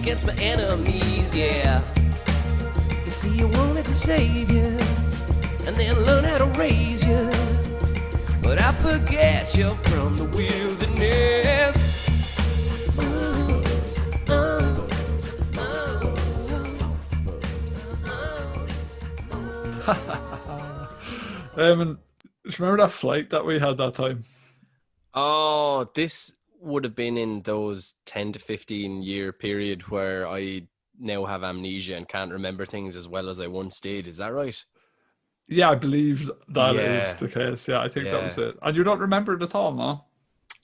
against my enemies, yeah. You see, you wanted to save you, and then learn how to raise you. But I forget you're from the wilderness. And just remember that flight that we had that time? Oh, this would have been in those 10 to 15 year period where I now have amnesia and can't remember things as well as I once did. Is that right? Yeah, I believe that is Yeah, the case. Yeah, I think that was yeah. it. And you don't remember it at all, no?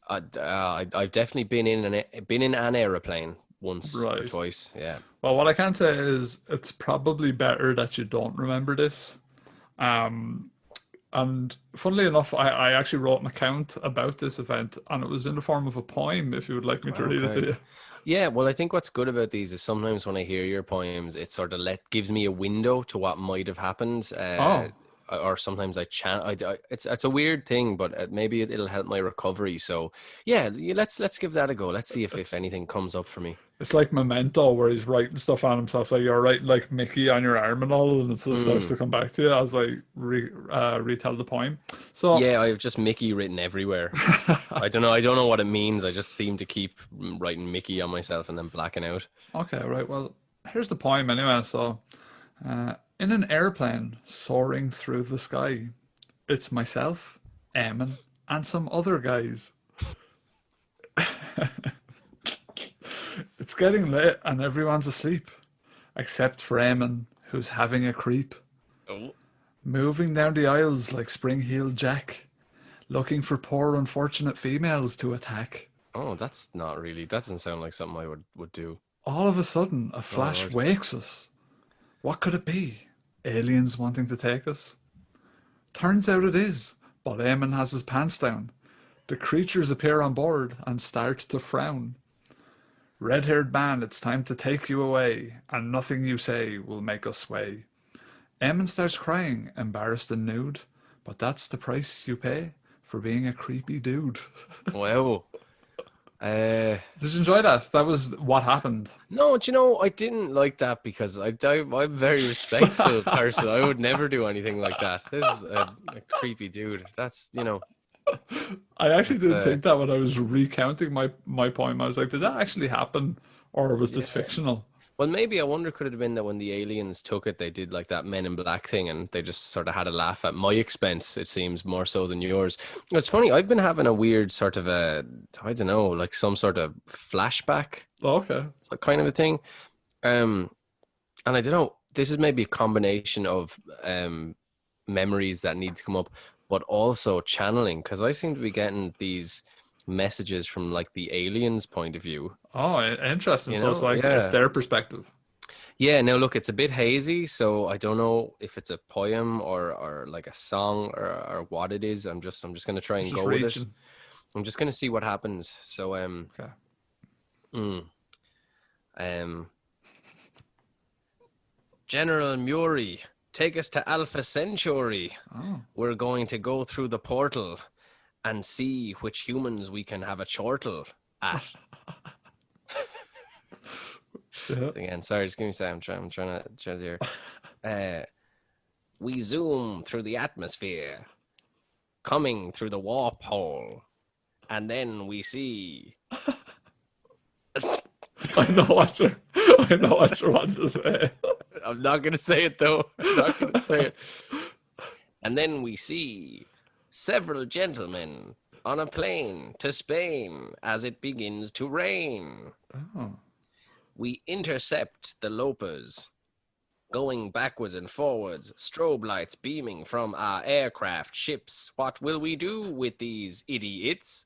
I've definitely been in an aeroplane once or Right. twice. Yeah. Well, what I can say is it's probably better that you don't remember this. Um, and funnily enough, I actually wrote an account about this event, and it was in the form of a poem, if you would like me to read it to Okay. you. Yeah, well, I think what's good about these is sometimes when I hear your poems, it sort of gives me a window to what might have happened. Oh, Or sometimes I chant. It's a weird thing, but maybe it'll help my recovery. So yeah, let's give that a go. Let's see if it's anything comes up for me. it's like Memento, where he's writing stuff on himself. Like you're writing like Mickey on your arm and all, and it still starts to Mm. come back to you as I retell the poem. So, Yeah, I have just Mickey written everywhere. I don't know. I don't know what it means. I just seem to keep writing Mickey on myself and then blacking out. okay, right. Well, here's the poem anyway. So, in an airplane soaring through the sky, it's myself, Eamon, and some other guys. It's getting late and everyone's asleep, except for Eamon, who's having a creep, Oh, moving down the aisles like spring-heeled Jack, looking for poor unfortunate females to attack. oh, that's not really. That doesn't sound like something I would do. All of a sudden, a Oh flash Lord. wakes us. What could it be? Aliens wanting to take us? Turns out it is, but Eamon has his pants down. The creatures appear on board and start to frown. Red-haired man, it's time to take you away, and nothing you say will make us sway. Eamon starts crying, embarrassed and nude, but that's the price you pay for being a creepy dude. Wow. Did you enjoy that? That was what happened. No, do you know, I didn't like that because I'm a very respectful person. I would never do anything like that. This is a creepy dude. That's, I actually that's didn't think that when I was recounting my poem. I was like, did that actually happen? Or was this yeah. fictional? Well, maybe I wonder could it have been that when the aliens took it, they did like that Men in Black thing, and they just sort of had a laugh at my expense. It seems more so than yours. It's funny. I've been having a weird sort of I don't know, like some sort of flashback Okay. kind of a thing. Um, and I don't know. This is maybe a combination of memories that need to come up, but also channeling because I seem to be getting these messages from like the aliens' point of view. Oh, interesting. So it's like it's Yeah. their perspective. Yeah, now look, it's a bit hazy, so I don't know if it's a poem or like a song or what it is. I'm just gonna try and Just go with it. reaching. I'm just gonna see what happens. So Okay. mm, um General Muri, take us to Alpha Centauri. Oh. We're going to go through the portal and see which humans we can have a chortle at. Yeah. Again, sorry, just give me a second. I'm trying to jazz here. We zoom through the atmosphere, coming through the warp hole, and then we see. I know what you want to say. I'm not gonna say it though. I'm not gonna say it. And then we see several gentlemen on a plane to Spain as it begins to rain. Oh. We intercept the Lopers, going backwards and forwards, strobe lights beaming from our aircraft ships. What will we do with these idiots?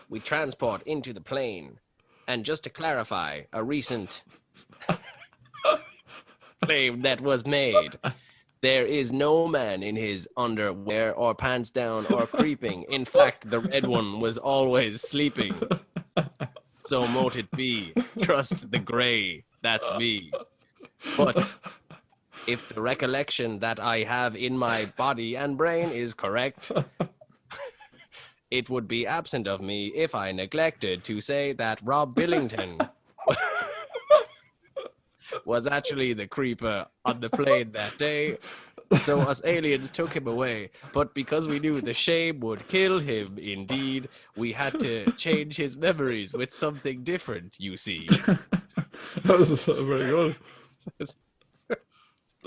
We transport into the plane. And just to clarify, a recent claim that was made. There is no man in his underwear or pants down or creeping. In fact, the red one was always sleeping. So mote it be. Trust the gray. That's me. But if the recollection that I have in my body and brain is correct, It would be absent of me if I neglected to say that Rob Billington was actually the creeper on the plane that day. So us aliens took him away. But because we knew the shame would kill him, indeed, we had to change his memories with something different, you see. That was very good. It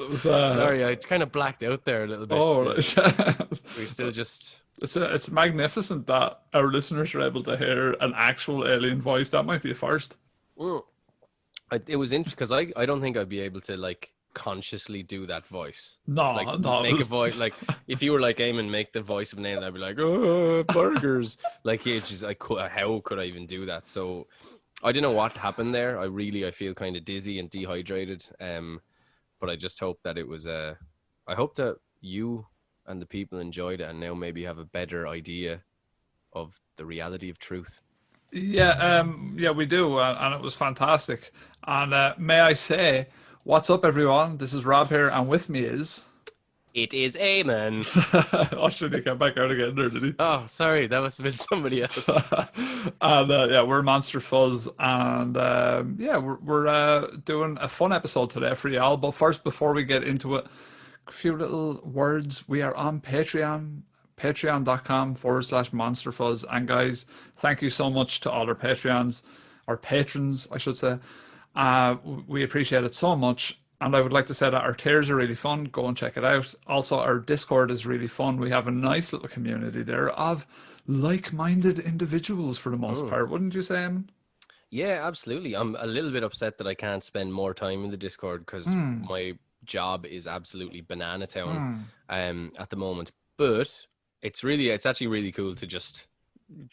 was, Sorry, I kind of blacked out there a little bit. oh, We're still just... it's magnificent that our listeners are able to hear an actual alien voice. That might be a first. It was interesting because I don't think I'd be able to like consciously do that voice. No, Like no. make a voice like if you were like Eamon, make the voice of an alien, I'd be like, oh, burgers. Like it's just how could I even do that? So I don't know what happened there. I feel kind of dizzy and dehydrated. But I just hope that it was I hope that you and the people enjoyed it and now maybe have a better idea of the reality of truth. Yeah, yeah, we do, and it was fantastic. And may I say, what's up, everyone? This is Rob here, and with me is. It is Eamon. Oh, shit, he came back out again there, did he? Oh, sorry, that must have been somebody else. And yeah, we're Monster Fuzz, and yeah, we're doing a fun episode today for y'all. But first, before we get into it, a few little words. We are on Patreon, patreon.com/monsterfuzz. And guys, thank you so much to all our Patreons, our patrons, I should say. We appreciate it so much. And I would like to say that our tiers are really fun. Go and check it out. Also, our Discord is really fun. We have a nice little community there of like-minded individuals for the most part. Wouldn't you say, Eamon? Yeah, absolutely. I'm a little bit upset that I can't spend more time in the Discord because my job is absolutely banana town at the moment. But it's actually really cool to just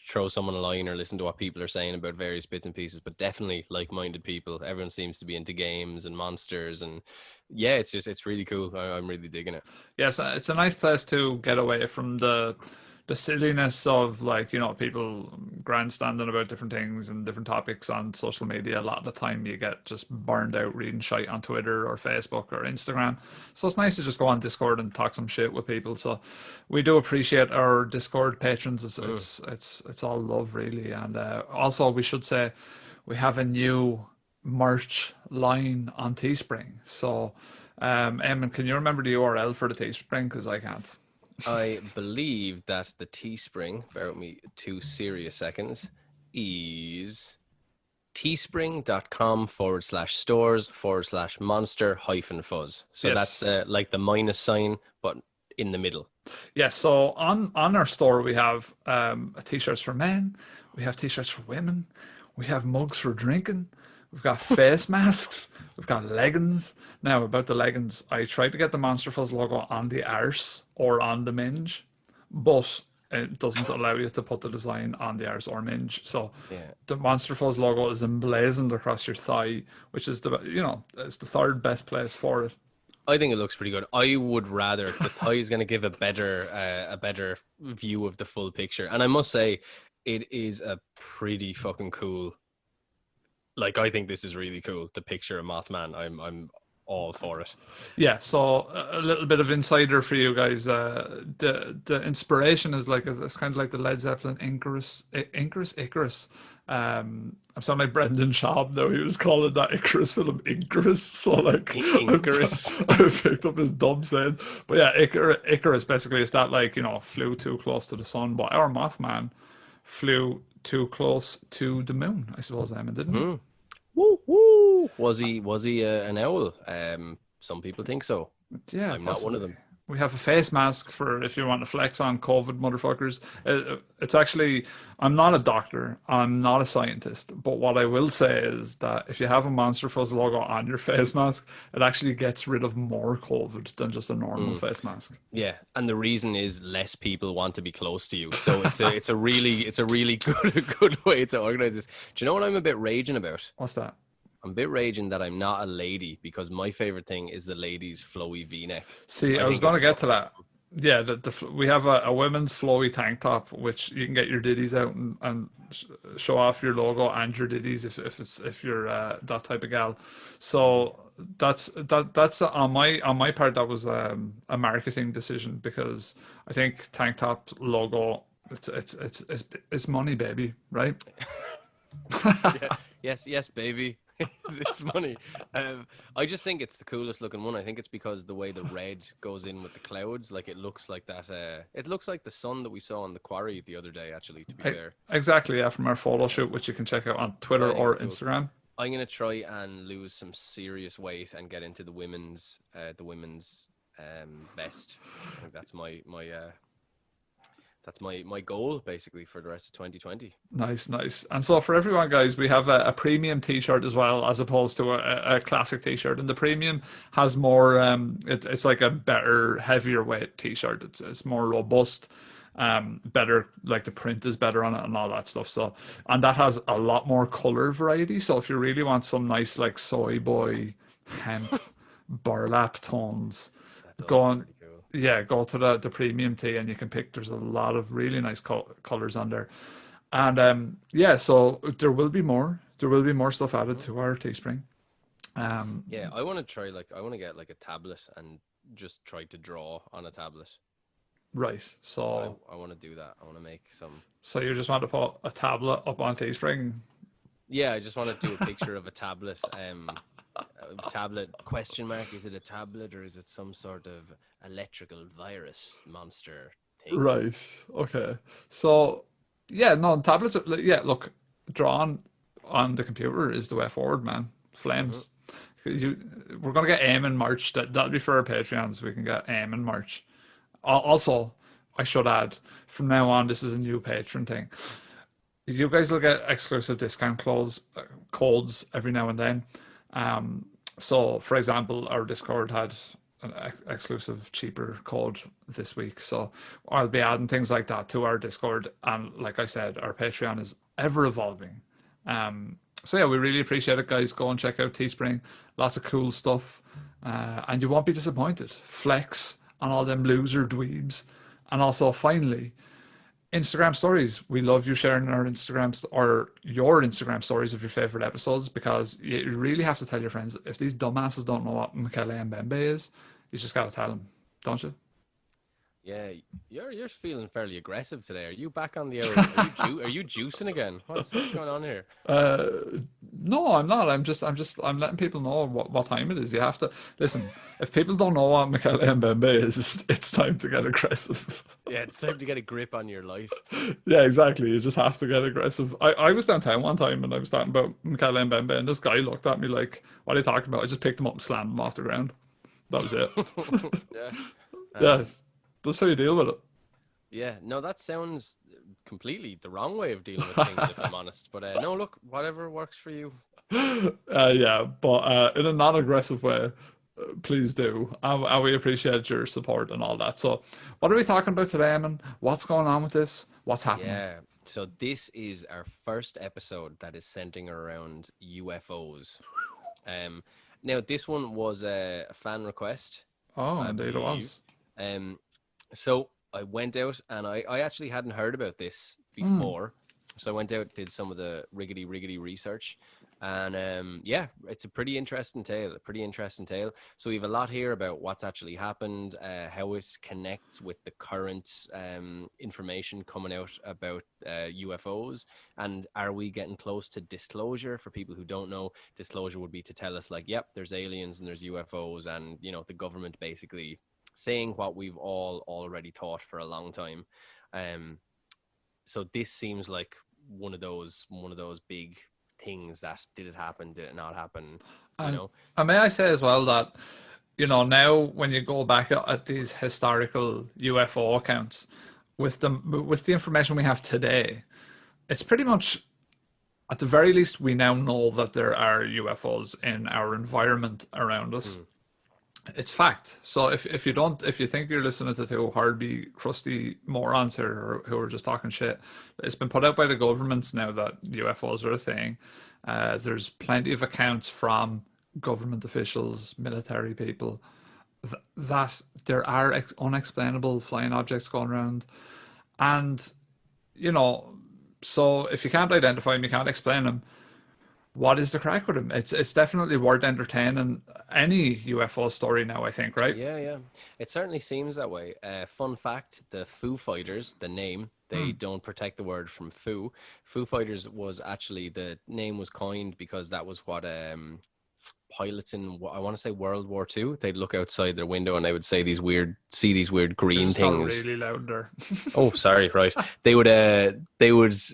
throw someone a line or listen to what people are saying about various bits and pieces, but definitely like-minded people. Everyone seems to be into games and monsters, and yeah, it's really cool. I'm really digging it. Yes, it's a nice place to get away from the silliness of, like, you know, people grandstanding about different things and different topics on social media. A lot of the time you get just burned out reading shite on Twitter or Facebook or Instagram. So it's nice to just go on Discord and talk some shit with people. So we do appreciate our Discord patrons. It's all love, really. And also we should say we have a new merch line on Teespring. So Eamon, can you remember the URL for the Teespring? Because I can't. I believe that the Teespring, bear with me 2 serious seconds, is teespring.com/stores/monster-fuzz. So Yes. that's like the minus sign, but in the middle. Yeah, so on our store we have t-shirts for men, we have t-shirts for women, we have mugs for drinking, we've got face masks, we've got leggings. Now, about the leggings, I tried to get the Monster Fuzz logo on the arse or on the minge, but it doesn't allow you to put the design on the arse or minge. So the Monster Fuzz logo is emblazoned across your thigh, which is it's the third best place for it. I think it looks pretty good. I would rather the thigh is going to give a better view of the full picture, and I must say, it is a pretty fucking cool. Like, I think this is really cool. The picture of Mothman, I'm all for it. Yeah, so a little bit of insider for you guys. The inspiration is like it's kind of like the Led Zeppelin Icarus. I'm sounding like Brendan Schaub though. He was calling that Icarus film Icarus. So like Icarus. I picked up his dumb saying. But yeah, Icarus basically is that, like, you know, flew too close to the sun, but our Mothman flew too close to the moon, I suppose, Eamon, didn't he? Woo woo! Was he an owl? Some people think so. Yeah, I'm not one of them. We have a face mask for if you want to flex on COVID, motherfuckers. It's actually, I'm not a doctor, I'm not a scientist, but what I will say is that if you have a Monster Fuzz logo on your face mask, it actually gets rid of more COVID than just a normal face mask. Yeah, and the reason is less people want to be close to you. So it's a really good way to organize this. Do you know what I'm a bit raging about? What's that? I'm a bit raging that I'm not a lady, because my favorite thing is the ladies' flowy V-neck. See, I was going to get to that. Yeah, we have a women's flowy tank top, which you can get your ditties out and show off your logo and your ditties if you're that type of gal. So that's on my part. That was a marketing decision, because I think tank top logo It's money, baby, right? Yeah, yes, baby. It's money. I just think it's the coolest looking one. I think it's because the way the red goes in with the clouds, like it looks like that. It looks like the sun that we saw on the quarry the other day. Actually, to be fair, Exactly, yeah, from our photo shoot, which you can check out on yeah, Twitter I think or it's cool. Instagram. I'm gonna try and lose some serious weight and get into the women's vest. I think that's my goal basically for the rest of 2020. Nice, nice. And so for everyone, guys, we have a premium T-shirt as well, as opposed to a classic T-shirt. And the premium has more. It's like a better, heavier weight T-shirt. It's more robust, better. Like the print is better on it and all that stuff. So, and that has a lot more color variety. So if you really want some nice like soy boy, hemp, burlap tones, That does go look on. pretty cool. Yeah, go to the premium tee and you can pick. There's a lot of really nice colors on there. And yeah, so there will be more. There will be more stuff added to our Teespring. Yeah, I want to try I want to get like a tablet and just try to draw on a tablet. Right. So I want to do that. I want to make some. so you just want to put a tablet up on Teespring? Yeah, I just want to do a picture of a tablet. A tablet question mark. Is it a tablet or is it some sort of electrical virus monster thing? Right. Okay. So yeah, no, tablets. Yeah, look, drawn on the computer is the way forward, man. Flames. You, we're gonna get AIM in March. That'll be for our Patreons. We can get AIM in March. Also, I should add, from now on, this is a new patron thing. You guys will get exclusive discount codes every now and then. So, for example, our Discord had an exclusive cheaper code this week. So I'll be adding things like that to our Discord. And like I said, our Patreon is ever evolving. So yeah, we really appreciate it, guys. Go and check out Teespring. Lots of cool stuff. And you won't be disappointed. Flex on all them loser dweebs. And also, finally, Instagram stories. We love you sharing our or your Instagram stories of your favorite episodes, because you really have to tell your friends. If these dumbasses don't know what Michele and Bembe is, you just got to tell them, don't you? Yeah, you're feeling fairly aggressive today. Are you back on the old? Are you juicing again? What's going on here? No, I'm not. I'm letting people know what time it is. You have to listen. If people don't know what Michele and Bembe is, it's time to get aggressive. Yeah, it's time to get a grip on your life. Yeah, exactly. You just have to get aggressive. I was downtown one time and I was talking about Michele and Bembe, and this guy looked at me like, "What are you talking about?" I just picked him up and slammed him off the ground. That was it. Yeah. Yeah, that's how you deal with it. Yeah, no, that sounds completely the wrong way of dealing with things, if I'm honest. But no, look, whatever works for you. Yeah, but in a non-aggressive way, please do. And we appreciate your support and all that. So, what are we talking about today, Eamon? What's going on with this? What's happening? Yeah, so this is our first episode that is centering around UFOs. Now this one was a fan request. Oh, I indeed it believe. was. So I went out and I actually hadn't heard about this before. So I went out, did some of the riggedy research, and yeah, it's a pretty interesting tale. So we have a lot here about what's actually happened, how it connects with the current information coming out about UFOs, and are we getting close to disclosure? For people who don't know, disclosure would be to tell us like, yep, there's aliens and there's UFOs, and you know, the government basically saying what we've all already thought for a long time. So this seems like one of those big things that did it happen, did it not happen, you know? And may I say as well that, you know, now when you go back at these historical UFO accounts, with the information we have today, it's pretty much, at the very least, we now know that there are UFOs in our environment around us. It's fact. So if you think you're listening to two hardy, crusty morons here who are just talking shit, it's been put out by the governments now that UFOs are a thing. There's plenty of accounts from government officials, military people, that there are unexplainable flying objects going around. And, you know, so if you can't identify them, you can't explain them, what is the crack with him? It's definitely worth entertaining any UFO story now, I think, right? Yeah. It certainly seems that way. Fun fact, the Foo Fighters, the name, They don't protect the word from Foo. Foo Fighters was actually, the name was coined because that was what pilots in, I want to say, World War II, they'd look outside their window and they would see these weird They green just got things. really loud there. Oh, sorry, right. They would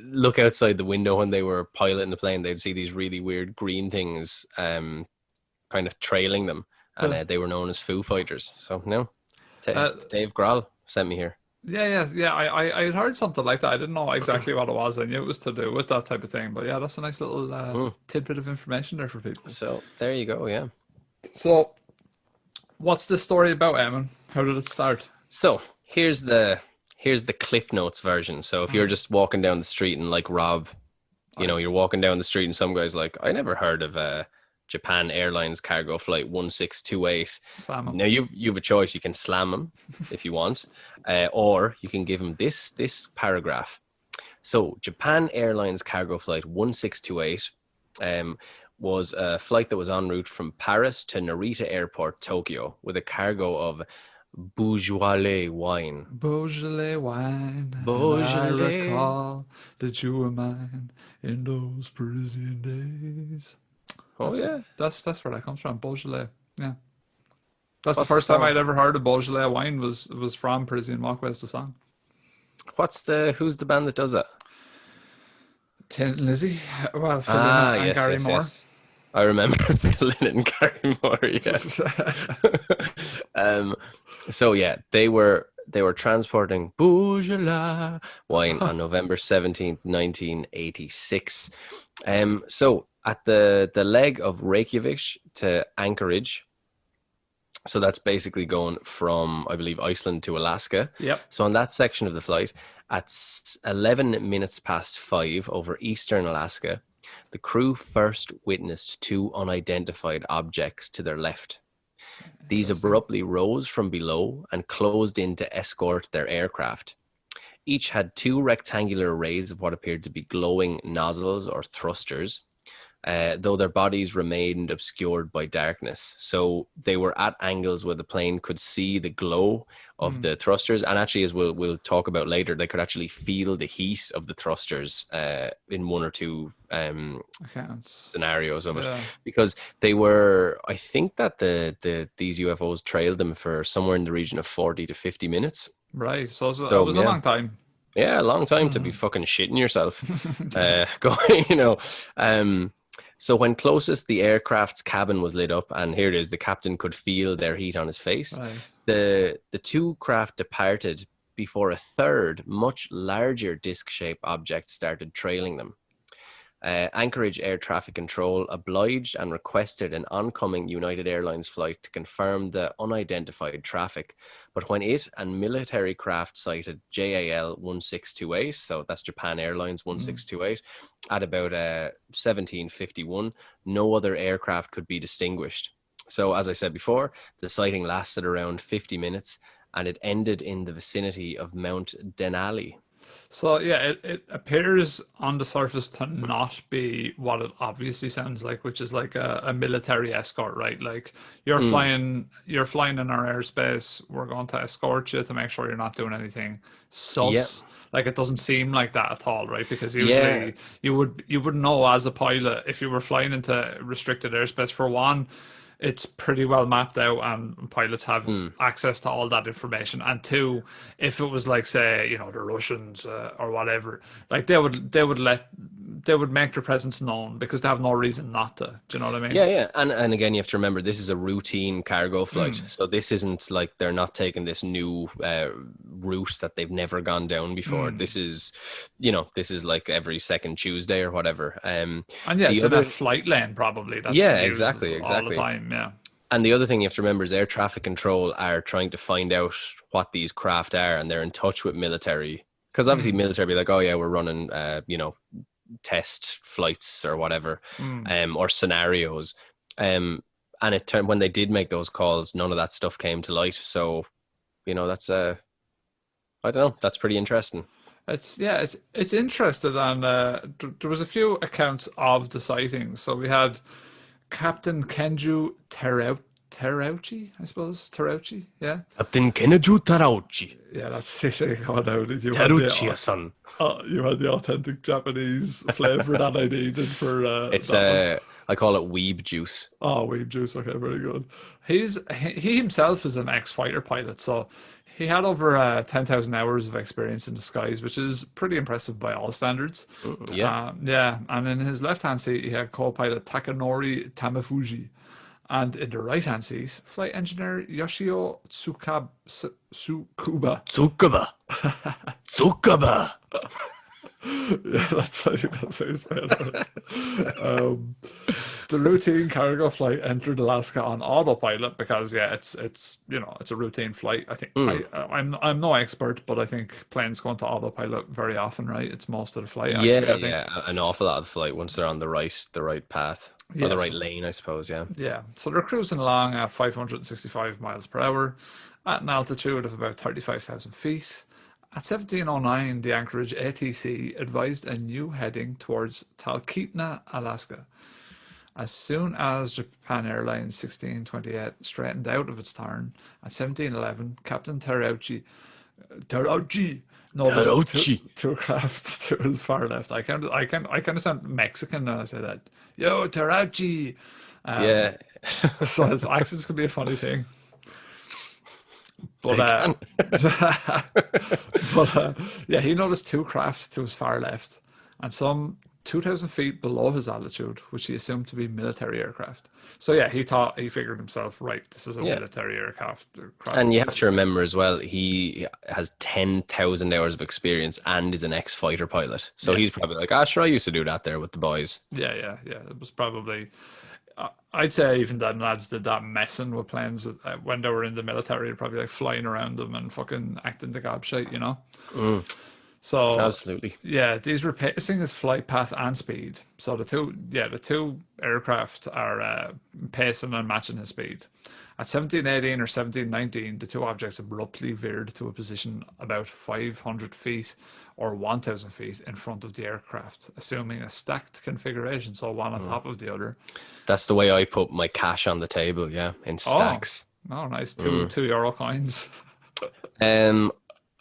look outside the window when they were piloting the plane. They'd see these really weird green things kind of trailing them, and they were known as Foo Fighters. So no, Dave Grohl sent me here. Yeah. I had heard something like that. I didn't know exactly what it was. I knew it was to do with that type of thing. But yeah, that's a nice little tidbit of information there for people. So there you go. Yeah. So, what's this story about, Eamon? How did it start? So here's the Cliff Notes version. So if you're just walking down the street and like Rob, you're walking down the street and some guy's like, I never heard of Japan Airlines cargo flight 1628. Slam him. Now you have a choice. You can slam him if you want, or you can give him this paragraph. So Japan Airlines cargo flight 1628 was a flight that was en route from Paris to Narita Airport, Tokyo, with a cargo of Beaujolais wine. Beaujolais wine. Beaujolais. I recall that you were mine in those Parisian days. That's where that comes from. Beaujolais. Yeah. That's the first time I'd ever heard of Beaujolais wine was from Parisian Walkways, the song. Who's the band that does that? Tin Lizzy. Well, Phil Lynott and Gary Moore. Yes. I remember Phil Lynott and Gary Moore, yeah. So yeah, they were transporting Beaujolais wine on November 17th, 1986. So at the leg of Reykjavik to Anchorage. So that's basically going from, I believe, Iceland to Alaska. Yep. So on that section of the flight, at 11 minutes past 5 over eastern Alaska, the crew first witnessed two unidentified objects to their left. These abruptly rose from below and closed in to escort their aircraft. Each had two rectangular arrays of what appeared to be glowing nozzles or thrusters, though their bodies remained obscured by darkness. So they were at angles where the plane could see the glow of the thrusters. And actually, as we'll talk about later, they could actually feel the heat of the thrusters in one or two scenarios of it. Because they were, I think that these UFOs trailed them for somewhere in the region of 40 to 50 minutes. Right. So it was a long time. Yeah, a long time to be fucking shitting yourself. So when closest the aircraft's cabin was lit up, and here it is, the captain could feel their heat on his face. Right. The two craft departed before a third, much larger disc-shaped object started trailing them. Anchorage Air Traffic Control obliged and requested an oncoming United Airlines flight to confirm the unidentified traffic. But when it and military craft sighted JAL 1628, so that's Japan Airlines 1628, at about 1751, no other aircraft could be distinguished. So as I said before, the sighting lasted around 50 minutes and it ended in the vicinity of Mount Denali. So yeah, it appears on the surface to not be what it obviously sounds like, which is like a military escort, right? Like you're flying in our airspace. We're going to escort you to make sure you're not doing anything sus. Yep. Like it doesn't seem like that at all, right? Because usually you would know as a pilot if you were flying into restricted airspace. For one, it's pretty well mapped out and pilots have access to all that information. And two, if it was like, say, the Russians or whatever, like they would make their presence known because they have no reason not to. Do you know what I mean? Yeah. And again, you have to remember this is a routine cargo flight. So this isn't like they're not taking this new route that they've never gone down before. This is like every second Tuesday or whatever. And it's in a flight lane probably. That's exactly. All the time. Yeah. And the other thing you have to remember is air traffic control are trying to find out what these craft are, and they're in touch with military. Because obviously military be like, oh yeah, we're running, test flights or whatever, or scenarios. And it turned, when they did make those calls, none of that stuff came to light. So, that's I don't know. That's pretty interesting. It's interesting, and there was a few accounts of the sightings. So we had Captain Kenju Terauchi, I suppose. Terauchi, yeah. Captain Kenaju Tarauchi. Yeah, that's it. Oh, no, Taruchi-san. you had the authentic Japanese flavor that I needed for It's that one. I call it weeb juice. Oh, weeb juice. Okay, very good. He himself is an ex-fighter pilot, so he had over 10,000 hours of experience in the skies, which is pretty impressive by all standards. Yeah. Yeah, and in his left-hand seat, he had co-pilot Takanori Tamafuji. And in the right-hand seat, flight engineer Yoshio Tsukuba. Tsukaba. Tsukaba. Yeah, that's how you say it. The routine cargo flight entered Alaska on autopilot because it's it's a routine flight. I think I'm no expert, but I think planes go into autopilot very often, right? It's most of the flight. Actually, Yeah, I think. yeah. An awful lot of the flight once they're on the right path. Or the right lane, I suppose, yeah. Yeah, so they're cruising along at 565 miles per hour at an altitude of about 35,000 feet. At 1709, the Anchorage ATC advised a new heading towards Talkeetna, Alaska. As soon as Japan Airlines 1628 straightened out of its turn at 1711, Captain Terauchi noticed two craft to his far left. I kind of sound Mexican when I say that. Yo, Terauchi. Yeah. So his accents could be a funny thing. But yeah, he noticed two crafts to his far left, and some 2,000 feet below his altitude, which he assumed to be military aircraft. So yeah, he figured himself, right, this is a military aircraft. And you have to remember as well, he has 10,000 hours of experience and is an ex-fighter pilot. So he's probably like, sure, I used to do that there with the boys. Yeah. It was probably... I'd say even them lads did that messing with planes when they were in the military, probably like flying around them and fucking acting the gobshite, you know? So absolutely, yeah, these were pacing his flight path and speed. So the two aircraft are pacing and matching his speed. At 1718 or 1719, the two objects abruptly veered to a position about 500 feet or 1,000 feet in front of the aircraft, assuming a stacked configuration, so one on top of the other. That's the way I put my cash on the table, yeah, in stacks. Oh, nice. Two euro coins.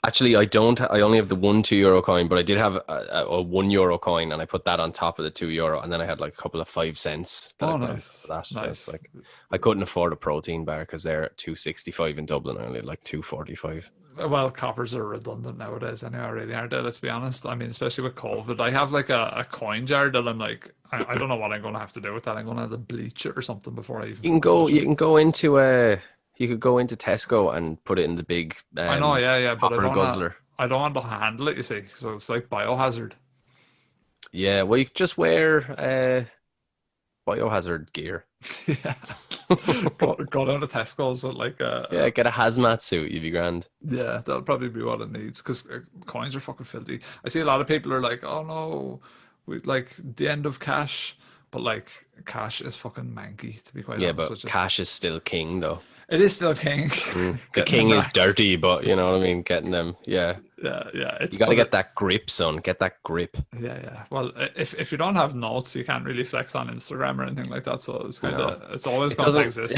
Actually, I don't. I only have the 1 €2 coin, but I did have a 1 euro coin, and I put that on top of the 2 euro, and then I had like a couple of 5 cents. Nice. Nice. Like, I couldn't afford a protein bar because they're at 2.65 in Dublin. I only had like 2.45. Well, coppers are redundant nowadays anyway, really, aren't they? Let's be honest. I mean, especially with COVID. I have like a coin jar that I'm like, I don't know what I'm going to have to do with that. I'm going to have to bleach it or something before I even... You could go into Tesco and put it in the big I know, yeah, but guzzler. I don't want to handle it, you see, so it's like biohazard. Yeah, well, you could just wear biohazard gear. Yeah. go down to Tesco's with like get a hazmat suit, you'd be grand. Yeah, that'll probably be what it needs, because coins are fucking filthy. I see a lot of people are like, oh no, we like the end of cash, but like cash is fucking manky, to be quite honest with you. But cash is still king though. It is still king. The king is dirty, but you know what I mean? Getting them, yeah. Yeah. You got to get that grip, son. Get that grip. Yeah. Well, if you don't have notes, you can't really flex on Instagram or anything like that. So it's it's always going to exist.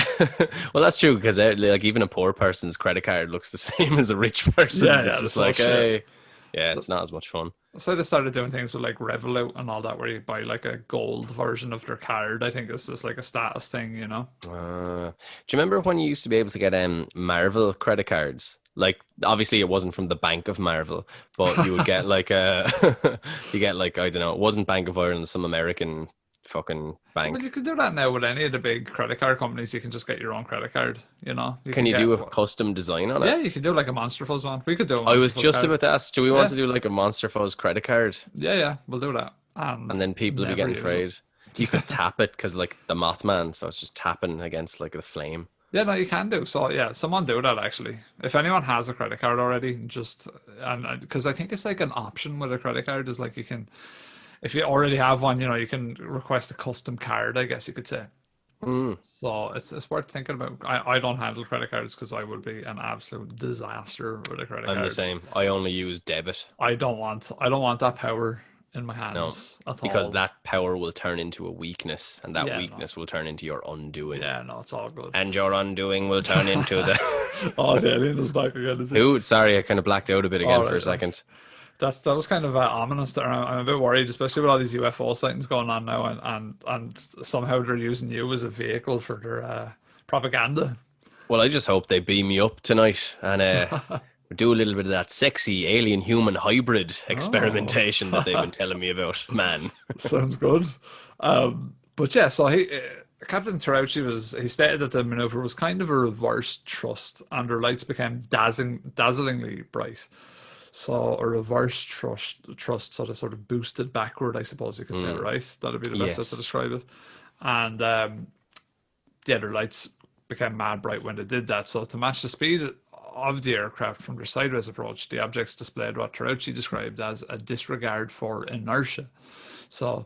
Well, that's true, because like even a poor person's credit card looks the same as a rich person's. It's just like, hey, yeah, it's not as much fun. So they started doing things with like Revolut and all that, where you buy like a gold version of their card. I think it's just like a status thing, you know. Do you remember when you used to be able to get Marvel credit cards? Like, obviously it wasn't from the Bank of Marvel, but you would get like I don't know, it wasn't Bank of Ireland, some American fucking bank. But you can do that now with any of the big credit card companies. You can just get your own credit card, you know. Can you do a custom design on it? Yeah, you can do like a Monster Fuzz one. We could do I was just about to ask, do we want to do like a Monster Fuzz credit card? Yeah, we'll do that. And then people will be getting afraid. You could tap it, because like the Mothman, so it's just tapping against like the flame. Yeah, no, you can do. So yeah, someone do that actually. If anyone has a credit card already, and because I think it's like an option with a credit card is like you can, if you already have one, you know, you can request a custom card, I guess you could say. So it's worth thinking about. I don't handle credit cards because I would be an absolute disaster with a credit card. I'm the same. I only use debit. I don't want that power in my No, hands at because all. that power will turn into a weakness, and that Yeah, no. weakness will turn into your undoing, Yeah, no, it's all good. and your undoing will turn into the. Oh, the alien is back again, is he? Ooh, sorry, I kind of blacked out a bit again All for a right, right. second. That was kind of ominous there. I'm a bit worried, especially with all these UFO sightings going on now, and somehow they're using you as a vehicle for their propaganda. Well, I just hope they beam me up tonight and do a little bit of that sexy alien human hybrid Oh, experimentation that they've been telling me about, man. sounds good. But yeah, so Captain Terauchi he stated that the maneuver was kind of a reverse thrust, and their lights became dazzlingly bright. So a reverse thrust sort of boosted backward, I suppose you could say, right? That'd be the best way to Yes. describe it. And the other lights became mad bright when they did that. So to match the speed of the aircraft from their sideways approach, the objects displayed what Terauchi described as a disregard for inertia. So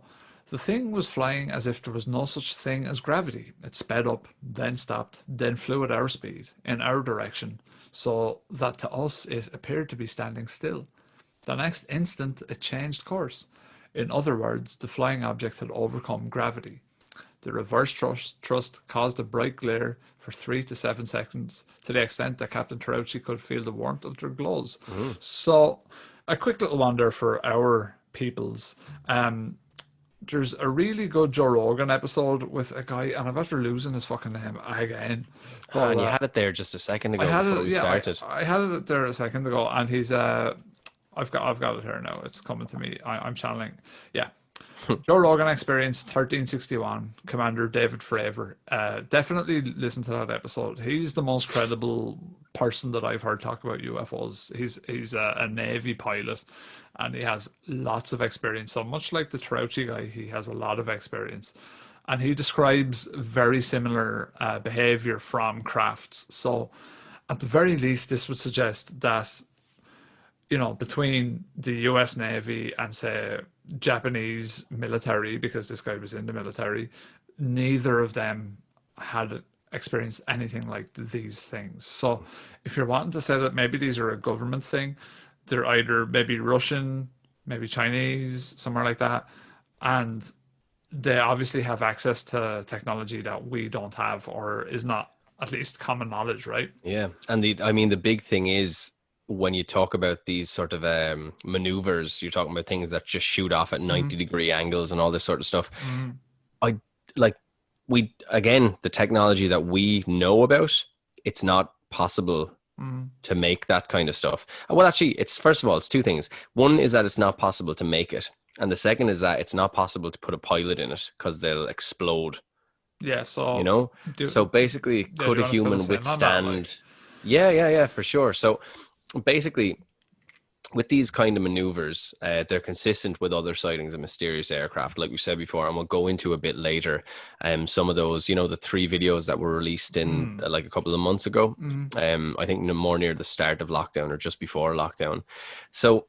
the thing was flying as if there was no such thing as gravity. It sped up, then stopped, then flew at our speed, in our direction, so that to us it appeared to be standing still. The next instant it changed course. In other words, the flying object had overcome gravity. The reverse thrust caused a bright glare for 3 to 7 seconds, to the extent that Captain Terauchi could feel the warmth of their glows. Mm. So, a quick little wonder for our peoples. There's a really good Joe Rogan episode with a guy, and I'm after losing his fucking name again. But And you had it there just a second I ago had before it, we yeah, started. I had it there a second ago, and he's I've got it here now. It's coming to me. I'm channeling. Yeah, Joe Rogan Experience 1361, Commander David Fravor. Definitely listen to that episode. He's the most credible person that I've heard talk about UFOs. He's a Navy pilot, and he has lots of experience. So much like the Terauchi guy, he has a lot of experience. And he describes very similar behavior from crafts. So at the very least, this would suggest that between the US Navy and, say, Japanese military, because this guy was in the military, neither of them had experienced anything like these things. So if you're wanting to say that maybe these are a government thing, they're either maybe Russian, maybe Chinese, somewhere like that. And they obviously have access to technology that we don't have, or is not at least common knowledge, right? Yeah. And the big thing is when you talk about these sort of maneuvers, you're talking about things that just shoot off at 90-degree angles and all this sort of stuff. I like again, the technology that we know about, it's not possible to make that kind of stuff. Well, actually, it's first of all, it's two things. One is that it's not possible to make it. And the second is that it's not possible to put a pilot in it because they'll explode, Yeah, so So basically, do could you a want to fill human us in on that? Like, withstand? Yeah, for sure. So basically, with these kind of maneuvers, they're consistent with other sightings of mysterious aircraft, like we said before, and we'll go into a bit later. Some of those, the 3 videos that were released in like a couple of months ago. I think more near the start of lockdown or just before lockdown. So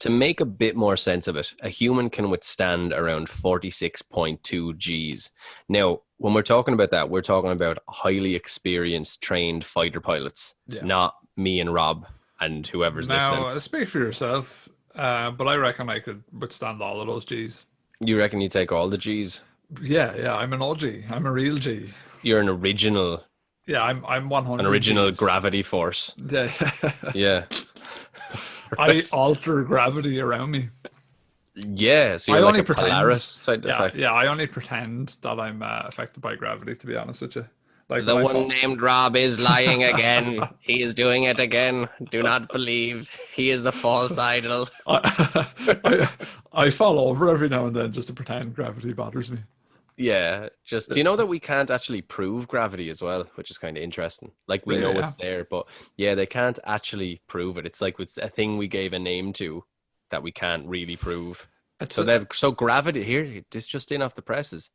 to make a bit more sense of it, a human can withstand around 46.2 Gs. Now, when we're talking about that, we're talking about highly experienced, trained fighter pilots, yeah. not me and Rob and whoever's listening. Now, speak for yourself, but I reckon I could withstand all of those G's. You reckon you take all the Gs? Yeah, I'm an OG. I'm a real G. You're an original, Yeah, I'm 100 an original Gs. gravity force. Yeah. Yeah. I alter gravity around me. Yeah, so I you're only like a pretend. Polaris type Yeah, effect. yeah. I only pretend that I'm affected by gravity. To be honest with you, like The when I one fall. named Rob is lying again. He is doing it again. Do not believe. He is the false idol. I fall over every now and then just to pretend gravity bothers me. Yeah, just do you know that we can't actually prove gravity as well, which is kind of interesting. Like we Really, know yeah. it's there, but yeah, they can't actually prove it. It's like it's a thing we gave a name to that we can't really prove. It's So gravity here, this just in off the presses.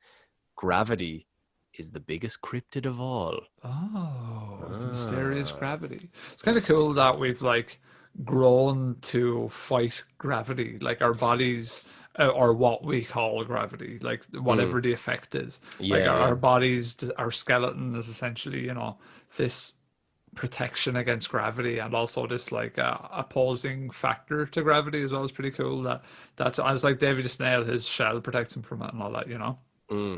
Gravity is the biggest cryptid of all. it's mysterious gravity. It's kind of cool that we've like grown to fight gravity, like our bodies, or what we call gravity, like whatever the effect is. Like Yeah, our bodies, our skeleton is essentially, this protection against gravity, and also this like opposing factor to gravity as well is pretty cool. That's as like Davy the Snail, his shell protects him from it and all that, you know.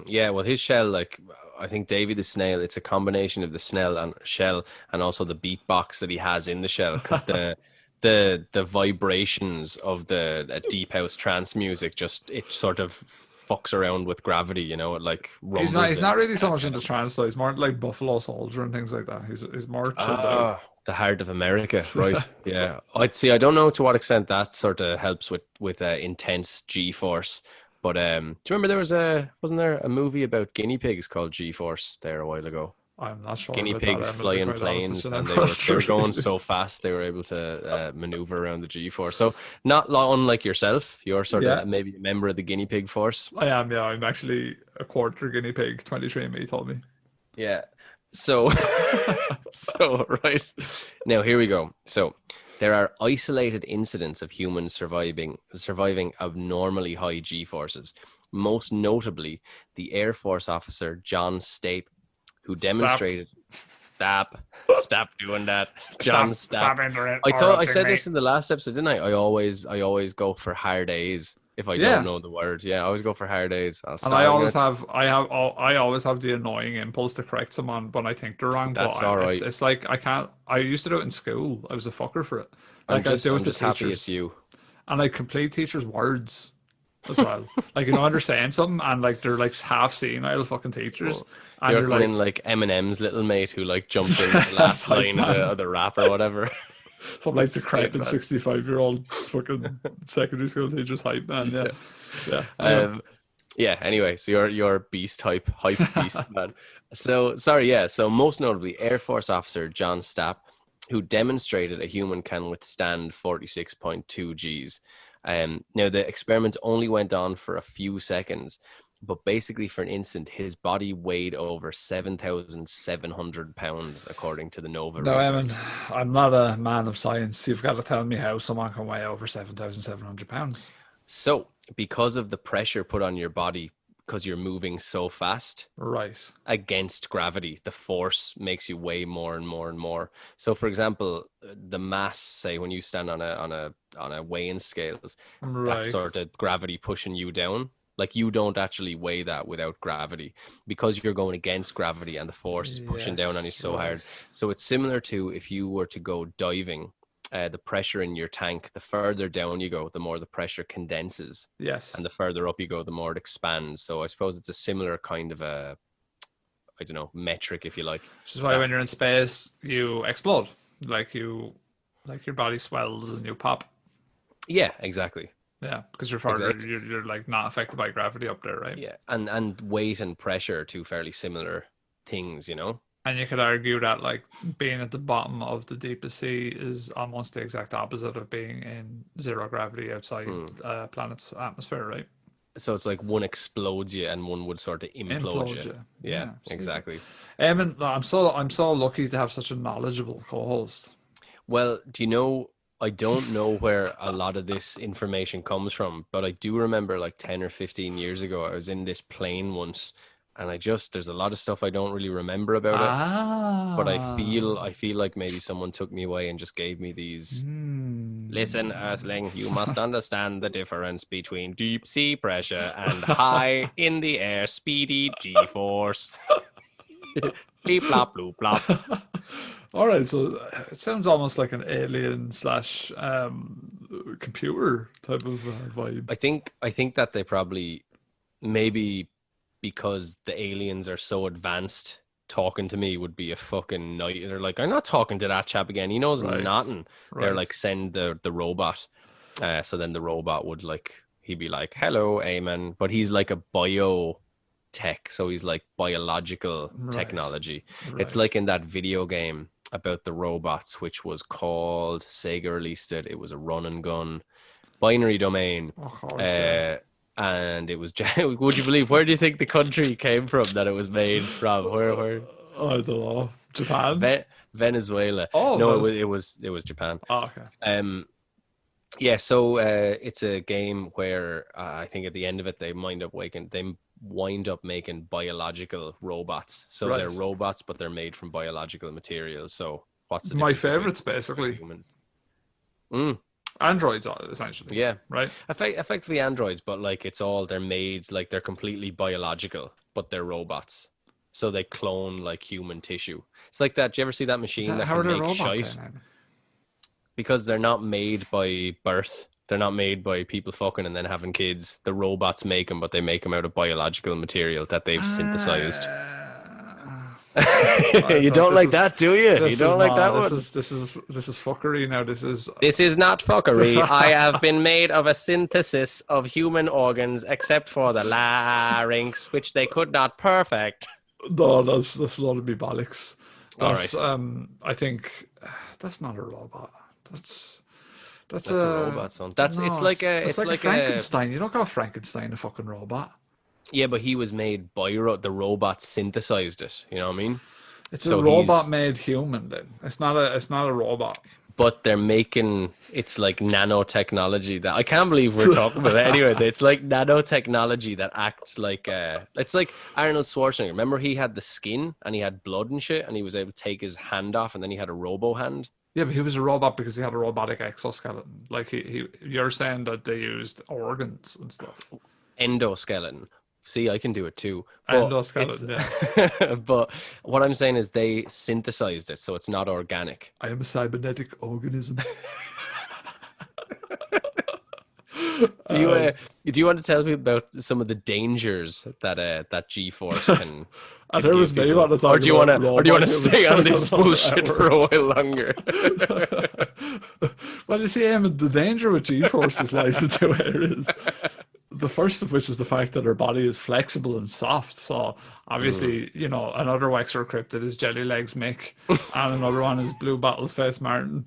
Yeah, well, his shell, like I think Davy the Snail, it's a combination of the snail and shell, and also the beatbox that he has in the shell, because the vibrations of the deep house trance music just it sort of fucks around with gravity, you know, it like rumbles. He's not really so much into trance though. He's more like Buffalo Soldier and things like that. He's more chilled out. The heart of America, right? Yeah, I'd see. I don't know to what extent that sort of helps with intense G-force. But do you remember wasn't there a movie about guinea pigs called G-Force there a while ago? I'm not sure Guinea about pigs that. I'm flying quite honest planes, with you. and they were going so fast they were able to maneuver around the G-force. So not unlike yourself, you're sort Yeah, of maybe a member of the guinea pig force. I am. Yeah, I'm actually a quarter guinea pig. 23andMe told me. Yeah. So so right now here we go. So there are isolated incidents of humans surviving abnormally high G-forces. Most notably, the Air Force officer John Stape, who demonstrated. Stop doing that, John. Stop. I said this in the last episode, didn't I? I always go for hard A's if I don't know the word. Yeah, I always go for hard A's. And I always have the annoying impulse to correct someone when I think they're wrong. That's but all right. It's like I can't. I used to do it in school. I was a fucker for it. Like I do it I'm to just happy teachers, it's you. and I complete teachers' words as well. Like, you know, they're saying something, and like they're like half senile fucking teachers. And You're you're coming like, in like Eminem's little mate who like jumped in the last line of the rap or whatever. some like decrepit 65-year-old fucking secondary school teacher's hype man. Yeah. Yeah. Anyway, so you're beast hype beast man. So sorry, yeah. So most notably, Air Force officer John Stapp, who demonstrated a human can withstand 46.2 Gs. Now the experiment only went on for a few seconds, but basically for an instant, his body weighed over 7,700 pounds, according to the Nova No, research. Eamon, I'm not a man of science. You've got to tell me how someone can weigh over 7,700 pounds. So, because of the pressure put on your body, because you're moving so fast, right, against gravity, the force makes you weigh more and more and more. So, for example, the mass, say when you stand on a weighing scales, right, that sort of gravity pushing you down. Like, you don't actually weigh that without gravity, because you're going against gravity and the force is pushing down on you so hard. So it's similar to if you were to go diving, the pressure in your tank, the further down you go, the more the pressure condenses. Yes. And the further up you go, the more it expands. So I suppose it's a similar kind of a, I don't know, metric, if you like. Which is why when you're in space, you explode. Like your body swells and you pop. Yeah, exactly. Yeah, because you're farther, you're like not affected by gravity up there, right? Yeah, and weight and pressure are two fairly similar things, you know? And you could argue that like being at the bottom of the deepest sea is almost the exact opposite of being in zero gravity outside a planet's atmosphere, right? So it's like one explodes you and one would sort of implode you. Yeah, exactly. And I'm so lucky to have such a knowledgeable co-host. Well, do you know, I don't know where a lot of this information comes from, but I do remember like 10 or 15 years ago, I was in this plane once, and there's a lot of stuff I don't really remember about it. But I feel like maybe someone took me away and just gave me these. Listen, Earthling, you must understand the difference between deep sea pressure and high in the air speedy G-force. Bleep blop bloop blop. All right, so it sounds almost like an alien slash computer type of vibe. I think that they probably, maybe because the aliens are so advanced, talking to me would be a fucking night. They're like, I'm not talking to that chap again. He knows nothing. They're like, send the robot. So then the robot would he'd be like, hello, Eamon. But he's like a bio tech, so he's like biological technology. It's like in that video game about the robots, which was called, Sega released it. It was a run and gun binary domain. Of course, and it was, would you believe, where do you think the country came from that it was made from? Where? I don't know. Japan? Venezuela. Oh no, it was Japan. Oh, okay. Yeah, so it's a game where I think at the end of it they wind up making biological robots. So they're robots, but they're made from biological materials. So what's the My difference between favorites, basically. humans? Androids, essentially. Yeah, Right? effectively androids, but like they're made like they're completely biological, but they're robots. So they clone like human tissue. It's like that. Do you ever see that machine that How are can they make robot shite? then? Because they're not made by birth. They're not made by people fucking and then having kids. The robots make them, but they make them out of biological material that they've synthesized. You don't like that, do you? You don't like that one? This is fuckery now. This is not fuckery. I have been made of a synthesis of human organs, except for the larynx, which they could not perfect. No, that's a lot of me bollocks. That's right. I think that's not a robot. That's a robot, son. It's like a Frankenstein. You don't call Frankenstein a fucking robot. Yeah, but he was made by the robot synthesized it. You know what I mean? It's a robot made human. Then it's not a robot. But they're making it's like nanotechnology that I can't believe we're talking about it. Anyway, it's like nanotechnology that acts like it's like Arnold Schwarzenegger. Remember, he had the skin and he had blood and shit, and he was able to take his hand off, and then he had a robo hand. Yeah, but he was a robot because he had a robotic exoskeleton. Like you're saying that they used organs and stuff. Endoskeleton. See, I can do it too. Endoskeleton, yeah. But what I'm saying is they synthesized it, so it's not organic. I am a cybernetic organism. Do you want to tell me about some of the dangers that G-force can? And there was me want to talk. Or do you want to stay on this bullshit for a while longer? Well, you see, Eamon, the danger with G-forces lies in two areas. The first of which is the fact that our body is flexible and soft. So obviously, another Wexer cryptid is Jelly Legs Mick, and another one is Blue Bottles Face Martin.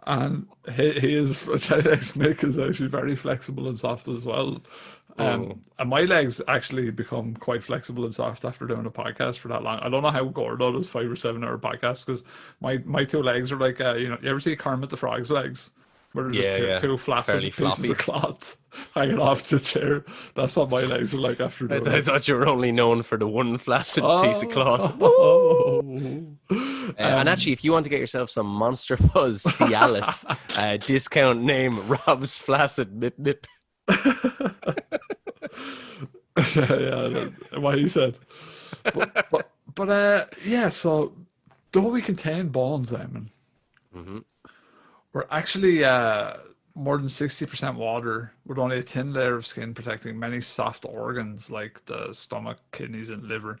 And Jelly Legs Mick is actually very flexible and soft as well. And my legs actually become quite flexible and soft after doing a podcast for that long. I don't know how Gordo does 5 or 7 hour podcasts, because my two legs are like, you ever see Kermit the Frog's legs? Where they're just two flaccid pieces of cloth hanging off the chair. That's what my legs are like after doing I thought you were only known for the one flaccid piece of cloth. And actually, if you want to get yourself some Monster Fuzz Cialis, discount name Rob's Flaccid Mip Mip. Yeah, what he said. But yeah, so though we contain bones, Eamon, we're actually more than 60% water, with only a thin layer of skin protecting many soft organs like the stomach, kidneys, and liver.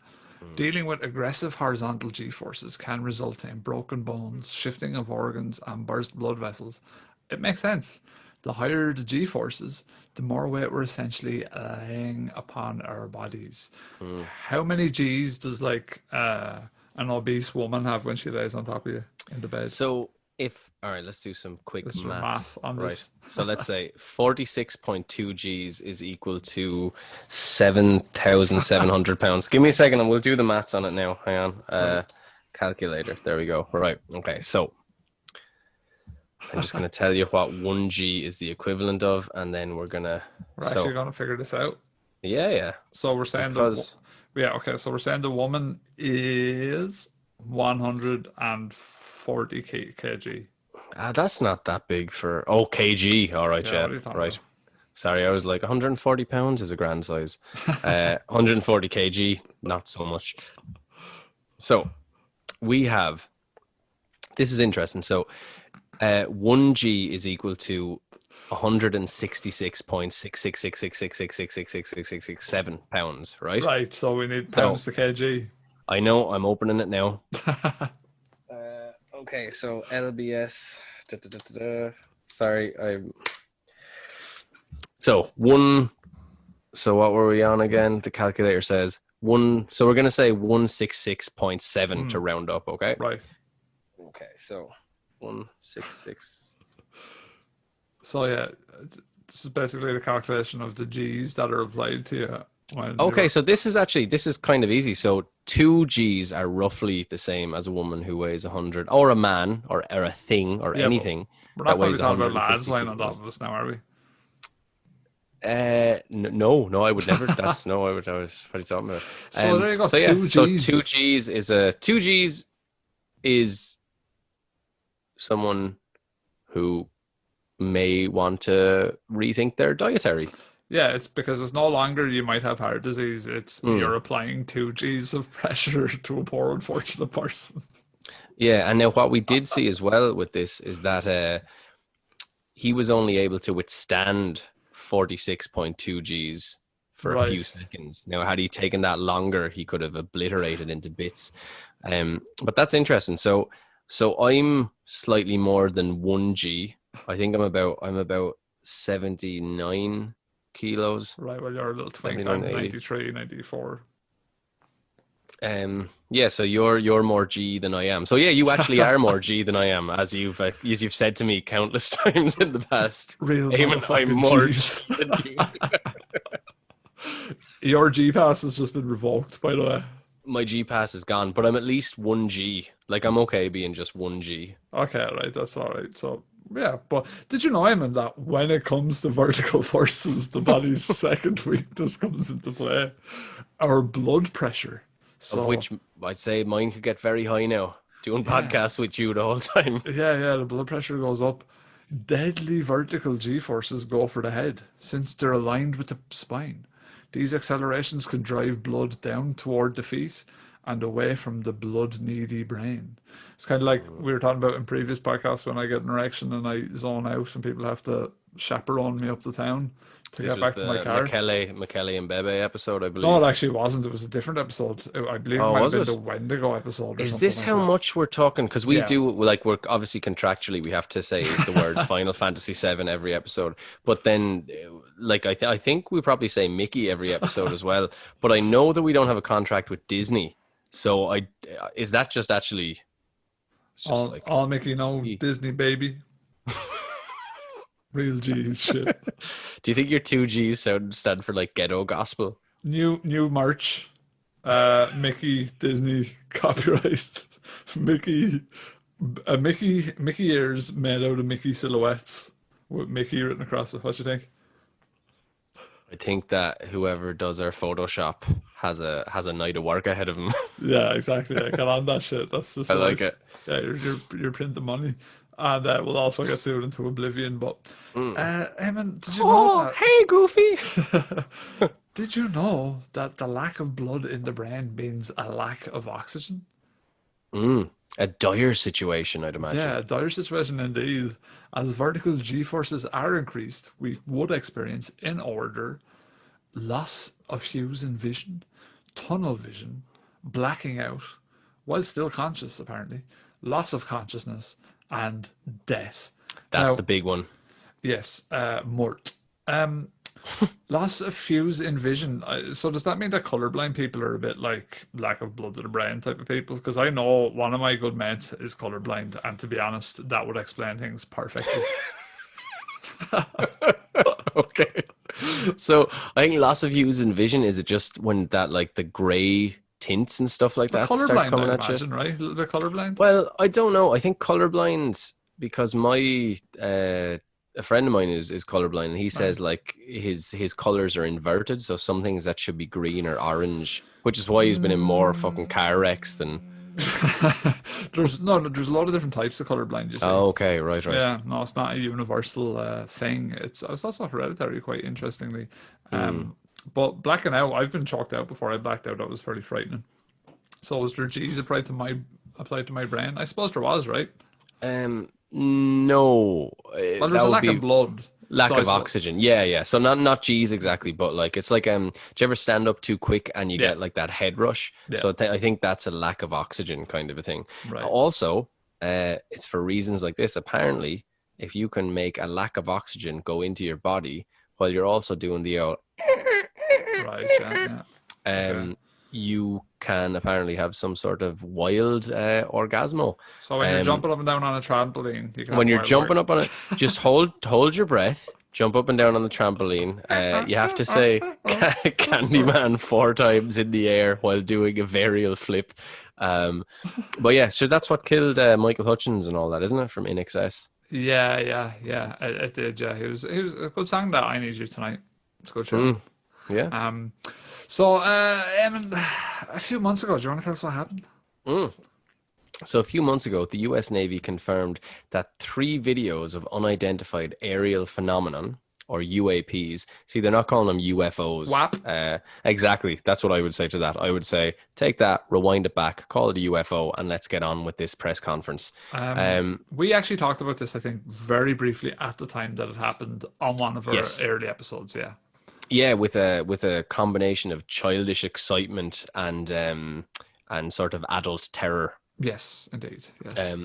Dealing with aggressive horizontal G-forces can result in broken bones, shifting of organs, and burst blood vessels. It makes sense. The higher the G-forces, the more weight we're essentially laying upon our bodies. How many G's does an obese woman have when she lays on top of you in the bed? So all right, let's do some quick maths. On right. this. So let's say 46.2 G's is equal to 7,700 pounds. Give me a second and we'll do the maths on it now. Hang on. Calculator. There we go. Right. Okay. So I'm just going to tell you what 1 G is the equivalent of, and then we're actually going to figure this out. Yeah. So we're saying so we're saying the woman is 140 kg. That's not that big for kg. All right, yeah. Right. Sorry, I was like 140 pounds is a grand size. 140 kg, not so much. So we have. This is interesting. So 1 G is equal to 166.66666666667 pounds, right? Right. So we need pounds to kg. I know. I'm opening it now. Okay, so LBS. Sorry, So what were we on again? The calculator says 1. So we're gonna say 166.7 to round up. Okay. Right. Okay, so 166. So yeah, this is basically the calculation of the G's that are applied to you. Okay, so this is kind of easy. So 2 G's are roughly the same as a woman who weighs 100, or a man, or a thing, or anything. We're not going to talk about lads lying on top of us now, are we? No, I would never. What are you talking about? So there you go. So 2 G's. So 2 G's is someone who may want to rethink their dietary. Yeah, it's because it's no longer you might have heart disease. It's you're applying 2 Gs of pressure to a poor unfortunate person. Yeah, and now what we did see as well with this is that he was only able to withstand 46.2 Gs for a few Right. seconds. Now, had he taken that longer, he could have obliterated into bits. But that's interesting. So I'm slightly more than 1 G. I think I'm about 79 kilos. Right, well, you're a little twink. 79, I'm 80. 93, 94. Yeah, so you're more G than I am. So yeah, you actually are more G than I am, as you've said to me countless times in the past. Real Eamon, I'm motherfucking more Gs. G than you. Your G pass has just been revoked, by the way. My G pass is gone, but I'm at least 1 G. Like, I'm okay being just 1 G. Okay, right, that's all right. So, yeah, but did you know, Eamon, that when it comes to vertical forces, the body's second weakness comes into play? Our blood pressure. So, Of which I'd say mine could get very high now. Doing podcasts with you the whole time. yeah, the blood pressure goes up. Deadly vertical G forces go for the head, since they're aligned with the spine. These accelerations can drive blood down toward the feet and away from the blood-needy brain. It's kind of like we were talking about in previous podcasts when I get an erection and I zone out and people have to chaperone me up the town to This get was back to my the car. Michele and Bebe episode, I believe. No, it actually wasn't. It was a different episode. I believe it Oh, might have was been it? the Wendigo episode or Is something this like how that. much we're talking? Because we Yeah. do, like, we're obviously contractually, we have to say the words Final Fantasy VII every episode. But then, like, I think we probably say Mickey every episode as well. But I know that we don't have a contract with Disney. So is that just actually, it's just like, I'll make you know, Disney baby. Real G's shit. do you think your 2 Gs stand for like ghetto gospel? New merch. Mickey Disney copyright. Mickey Mickey ears made out of Mickey silhouettes with Mickey written across it. What do you think? I think that whoever does our Photoshop has a night of work ahead of him. Yeah, exactly. Yeah, get on that shit. That's just I like it. Yeah, you're printing money, and we'll also get sued into oblivion. But Eamon, did you know that? Hey, Goofy. Did you know that the lack of blood in the brain means a lack of oxygen? A dire situation, I'd imagine. Yeah, a dire situation indeed. As vertical G forces are increased, we would experience, in order, loss of hues in vision, tunnel vision, blacking out, while still conscious, apparently, loss of consciousness, and death. That's Now, the big one. yes, mort. Loss of fuse in vision. So does that mean that colorblind people are a bit like lack of blood to the brain type of people? Because I know one of my good mates is colorblind, and to be honest, that would explain things perfectly. Okay. So I think loss of hues in vision, is it just when that, like, the gray tints and stuff like that start Colorblind, coming I at you? imagine, right? A little bit colorblind. Well, I don't know. I think colorblind, because my a friend of mine is colorblind, and he says like his colors are inverted, so some things that should be green or orange, which is why he's been in more fucking car wrecks than. There's a lot of different types of colorblind. You see. Oh, okay, right. Yeah, no, it's not a universal thing. It's also hereditary, quite interestingly. But blacking out, I've been chalked out before. I blacked out. That was fairly frightening. So was there G's applied to my brain? I suppose there was, right? No. Well, there's a lack of blood. Lack So I of suppose- oxygen. Yeah. So not G's exactly, but like it's like do you ever stand up too quick and you get like that head rush? Yeah. So I think that's a lack of oxygen kind of a thing. Right. Also, it's for reasons like this. Apparently, if you can make a lack of oxygen go into your body while you're also doing the old, Right, yeah. Okay. you can apparently have some sort of wild orgasmo. So when you're jumping up and down on a trampoline, you can When have you're wild jumping work. up on it, just hold your breath, jump up and down on the trampoline. You have to say Candyman 4 times in the air while doing a varial flip. But yeah, so that's what killed Michael Hutchins and all that, isn't it? From In Excess. Yeah. It did. Yeah, he was a good song, that I Need You Tonight. It's a good show. Yeah. So, Eamon, a few months ago, do you want to tell us what happened? So a few months ago, the US Navy confirmed that 3 videos of unidentified aerial phenomenon, or UAPs. See, they're not calling them UFOs. WAP. Exactly. That's what I would say to that. I would say, take that, rewind it back, call it a UFO, and let's get on with this press conference. We actually talked about this, I think, very briefly at the time that it happened on one of our Yes. early episodes. Yeah. Yeah, with a combination of childish excitement and sort of adult terror. Yes, indeed. Yes.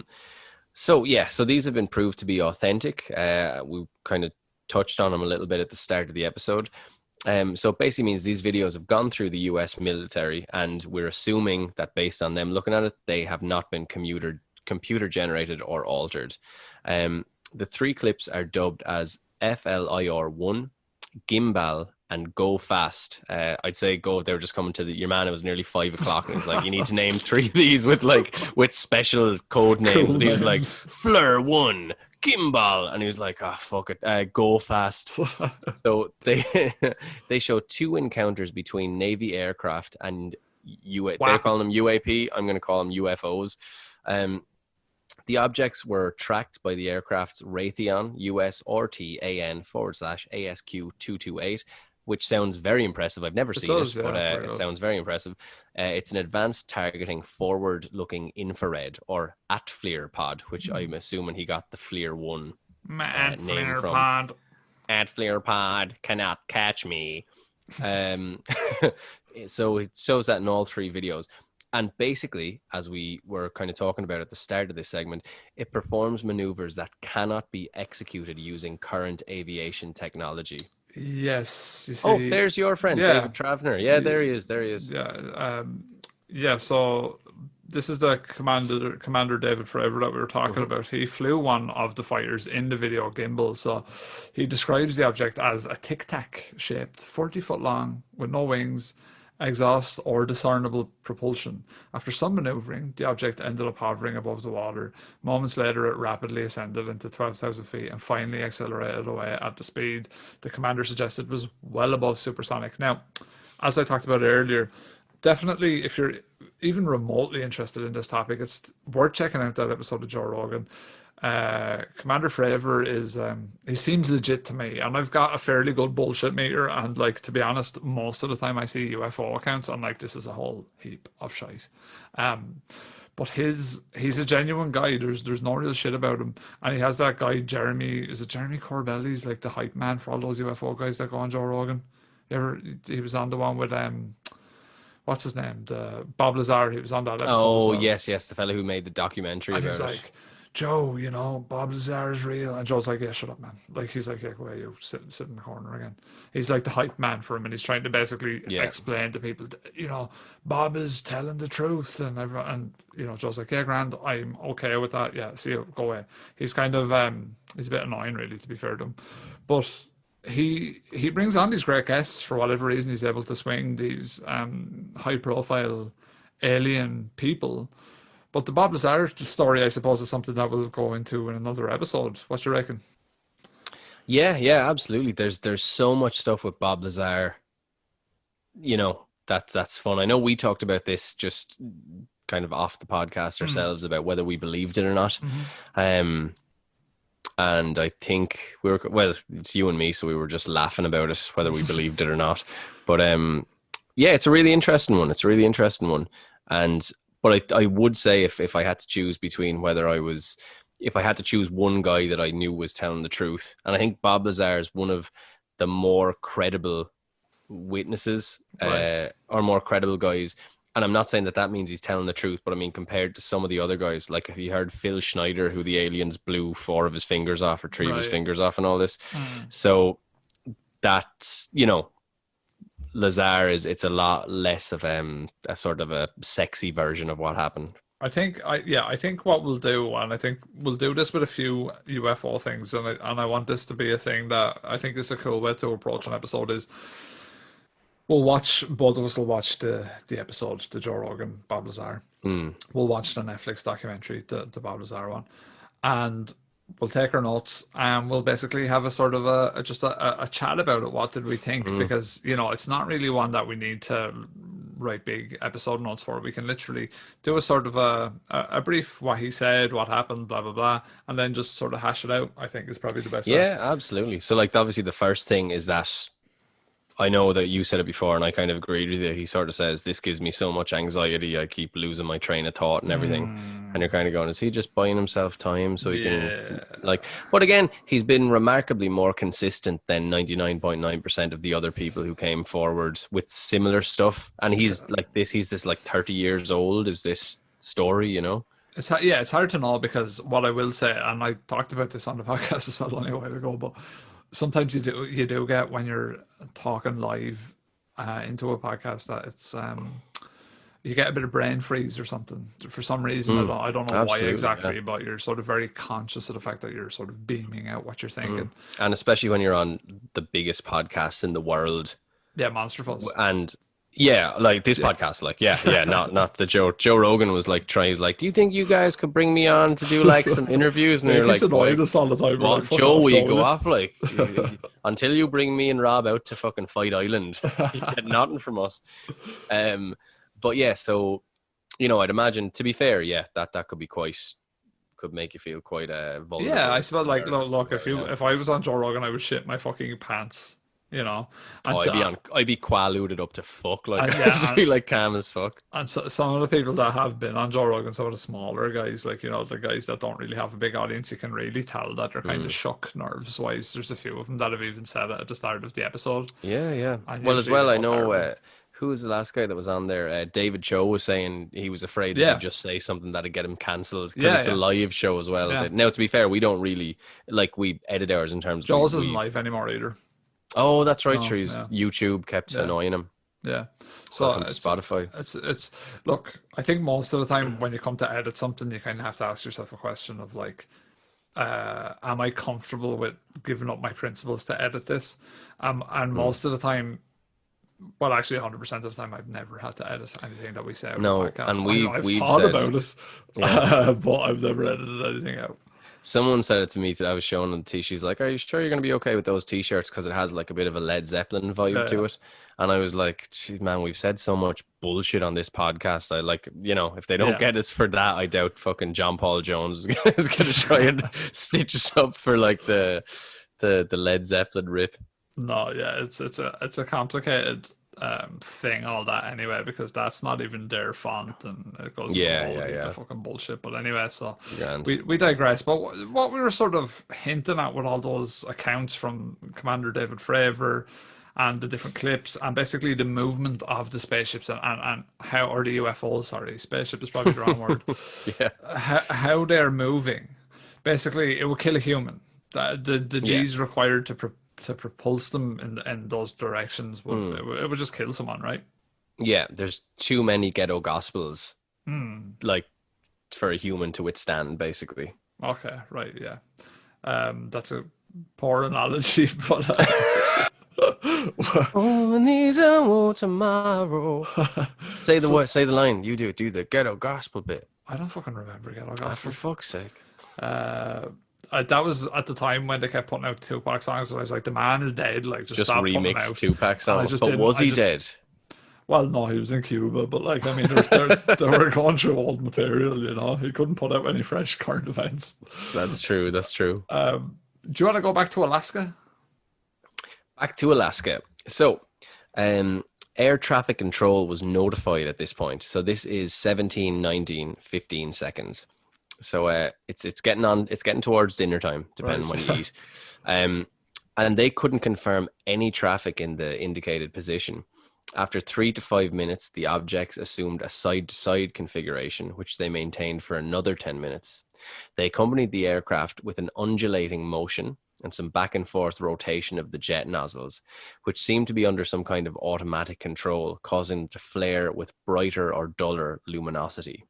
So these have been proved to be authentic. We kind of touched on them a little bit at the start of the episode. So it basically means these videos have gone through the US military, and we're assuming that based on them looking at it, they have not been computer generated or altered. The 3 clips are dubbed as FLIR-1, Gimbal, and Go Fast. I'd say go. They were just coming to your man. It was nearly 5 o'clock, and he's like, "You need to name 3 of these with special code names." Cool and he was like, names. "Fleur 1, Gimbal," and he was like, "Ah, fuck it, Go Fast." So they show 2 encounters between Navy aircraft and they're calling them UAP. I'm going to call them UFOs. The objects were tracked by the aircraft's Raytheon US RTAN/ASQ 228, which sounds very impressive. I've never seen it, but it sounds very impressive. It's an advanced targeting forward-looking infrared, or ATFLIR pod, which I'm assuming he got the FLIR 1 name from. ATFLIR pod cannot catch me. So it shows that in all 3 videos. And basically, as we were kind of talking about at the start of this segment, it performs maneuvers that cannot be executed using current aviation technology. Yes. You see, there's your friend, David Travner. Yeah, there he is. Yeah. So this is the Commander David Forever that we were talking about. He flew one of the fighters in the video, Gimbal. So he describes the object as a tic-tac shaped, 40-foot long, with no wings, exhaust, or discernible propulsion. After some maneuvering, the object ended up hovering above the water. Moments later, it rapidly ascended into 12,000 feet and finally accelerated away at the speed the commander suggested was well above supersonic. Now, as I talked about earlier, definitely, if you're even remotely interested in this topic, it's worth checking out that episode of Joe Rogan. Commander Fravor is he seems legit to me, and I've got a fairly good bullshit meter, and like, to be honest, most of the time I see UFO accounts, I'm like, this is a whole heap of shite. But he's a genuine guy. There's no real shit about him, and he has that guy Jeremy Corbell. He's like the hype man for all those UFO guys that go on Joe Rogan. He was on the one with what's his name, the Bob Lazar. He was on that episode. Oh, yes, the fellow who made the documentary and about he's it. Like, Joe, Bob Lazar is real. And Joe's like, yeah, shut up, man. Like, he's like, yeah, go away, you sit in the corner again. He's like the hype man for him, and he's trying to basically explain to people, Bob is telling the truth, and everyone, and Joe's like, yeah, grand, I'm okay with that. Yeah, see you, go away. He's kind of he's a bit annoying, really, to be fair to him, but he brings on these great guests for whatever reason. He's able to swing these high profile alien people. But the Bob Lazar story, I suppose, is something that we'll go into in another episode. What do you reckon? Yeah, absolutely. There's so much stuff with Bob Lazar. That's fun. I know we talked about this just kind of off the podcast ourselves about whether we believed it or not. And I think it's you and me, so we were just laughing about it, whether we believed it or not. But it's a really interesting one. But I would say if I had to choose between if I had to choose one guy that I knew was telling the truth, and I think Bob Lazar is one of the more credible witnesses, or more credible guys. And I'm not saying that means he's telling the truth, but I mean, compared to some of the other guys, like, have you heard Phil Schneider, who the aliens blew 4 of his fingers off or 3 of his fingers off and all this? So that's, Lazar it's a lot less of a sort of a sexy version of what happened. I think what we'll do, and I think we'll do this with a few UFO things, and I want this to be a thing that I think is a cool way to approach an episode. Is both of us will watch the episode, the Joe Rogan Bob Lazar. We'll watch the Netflix documentary, the Bob Lazar one, and we'll take our notes and we'll basically have a sort of a chat about it. What did we think? Because it's not really one that we need to write big episode notes for. We can literally do a sort of a brief what he said, what happened, blah blah blah, and then just sort of hash it out. I think is probably the best way. Yeah, absolutely. So like obviously the first thing is that I know that you said it before and I kind of agreed with you. He sort of says, this gives me so much anxiety. I keep losing my train of thought and everything. And you're kind of going, is he just buying himself time so he can like, but again, he's been remarkably more consistent than 99.9% of the other people who came forward with similar stuff. And he's this like 30 years old is this story, you know? It's hard to know, because what I will say, and I talked about this on the podcast as well only a while ago, but sometimes you do get, when you're talking live into a podcast, that it's you get a bit of brain freeze or something for some reason. I don't know why exactly, but you're sort of very conscious of the fact that you're sort of beaming out what you're thinking. And especially when you're on the biggest podcast in the world. Yeah, Monster Fuzz. And yeah, like this podcast, like not the Joe Rogan was like tries like, do you think you guys could bring me on to do like some interviews? And they're like, us all the time. Well, like, Joe, we go off like until you bring me and Rob out to fucking Fight Island, you get nothing from us. But yeah, so you know, I'd imagine, to be fair, that could be could make you feel quite vulnerable. Yeah, I suppose like look, if I was on Joe Rogan, I would shit my fucking pants. You know, and I'd be qualuded up to fuck, like I'd just be like calm as fuck. And so, some of the people that have been on Joe Rogan, some of the smaller guys, like, you know, the guys that don't really have a big audience, you can really tell that they're kind of shook nerves wise. There's a few of them that have even said it at the start of the episode. Yeah. Well, as well, I know who was the last guy that was on there? David Cho was saying he was afraid that he'd just say something that'd get him cancelled, because it's a live show as well. Yeah. Now, to be fair, we don't really we edit ours in terms of Joe's isn't live anymore either. Oh, that's right. Sure, YouTube kept annoying him. Yeah. So Spotify. It's look, I think most of the time when you come to edit something, you kind of have to ask yourself a question of like, am I comfortable with giving up my principles to edit this? And most of the time, well, actually 100% of the time, I've never had to edit anything that we say on the podcast. And I've thought about it, but I've never edited anything out. Someone said it to me that I was showing them the t-shirt. She's like, are you sure you're going to be okay with those t-shirts? Because it has like a bit of a Led Zeppelin vibe to it. And I was like, man, we've said so much bullshit on this podcast. I like, you know, if they don't get us for that, I doubt fucking John Paul Jones is going to try and stitch us up for like the Led Zeppelin rip. No, yeah, it's a complicated thing, all that anyway, because that's not even their font, and it goes the fucking bullshit. But anyway, so we digress. But what we were sort of hinting at with all those accounts from Commander David Fravor and the different clips, and basically the movement of the spaceships and how, or the UFOs, sorry, spaceship is probably the wrong word. How they're moving. Basically, it will kill a human. The G's required to propulse them in those directions it would just kill someone, right? Yeah, there's too many ghetto gospels like for a human to withstand, basically. Okay, right, yeah. That's a poor analogy, but tomorrow. Say the line. You do the ghetto gospel bit. I don't fucking remember ghetto gospel. For fuck's sake. That was at the time when they kept putting out Tupac songs, and I was like, the man is dead, like just stop remix putting out Tupac songs. But was he dead? Well, no, he was in Cuba, but like, I mean, they were going through old material, you know. He couldn't put out any fresh current events. That's true. Do you want to go back to Alaska? Back to Alaska. So, air traffic control was notified at this point. So this is 17, 19, 15 seconds. So it's getting towards dinner time, depending when you eat. And they couldn't confirm any traffic in the indicated position. After 3 to 5 minutes, the objects assumed a side-to-side configuration, which they maintained for another 10 minutes. They accompanied the aircraft with an undulating motion and some back and forth rotation of the jet nozzles, which seemed to be under some kind of automatic control, causing them to flare with brighter or duller luminosity.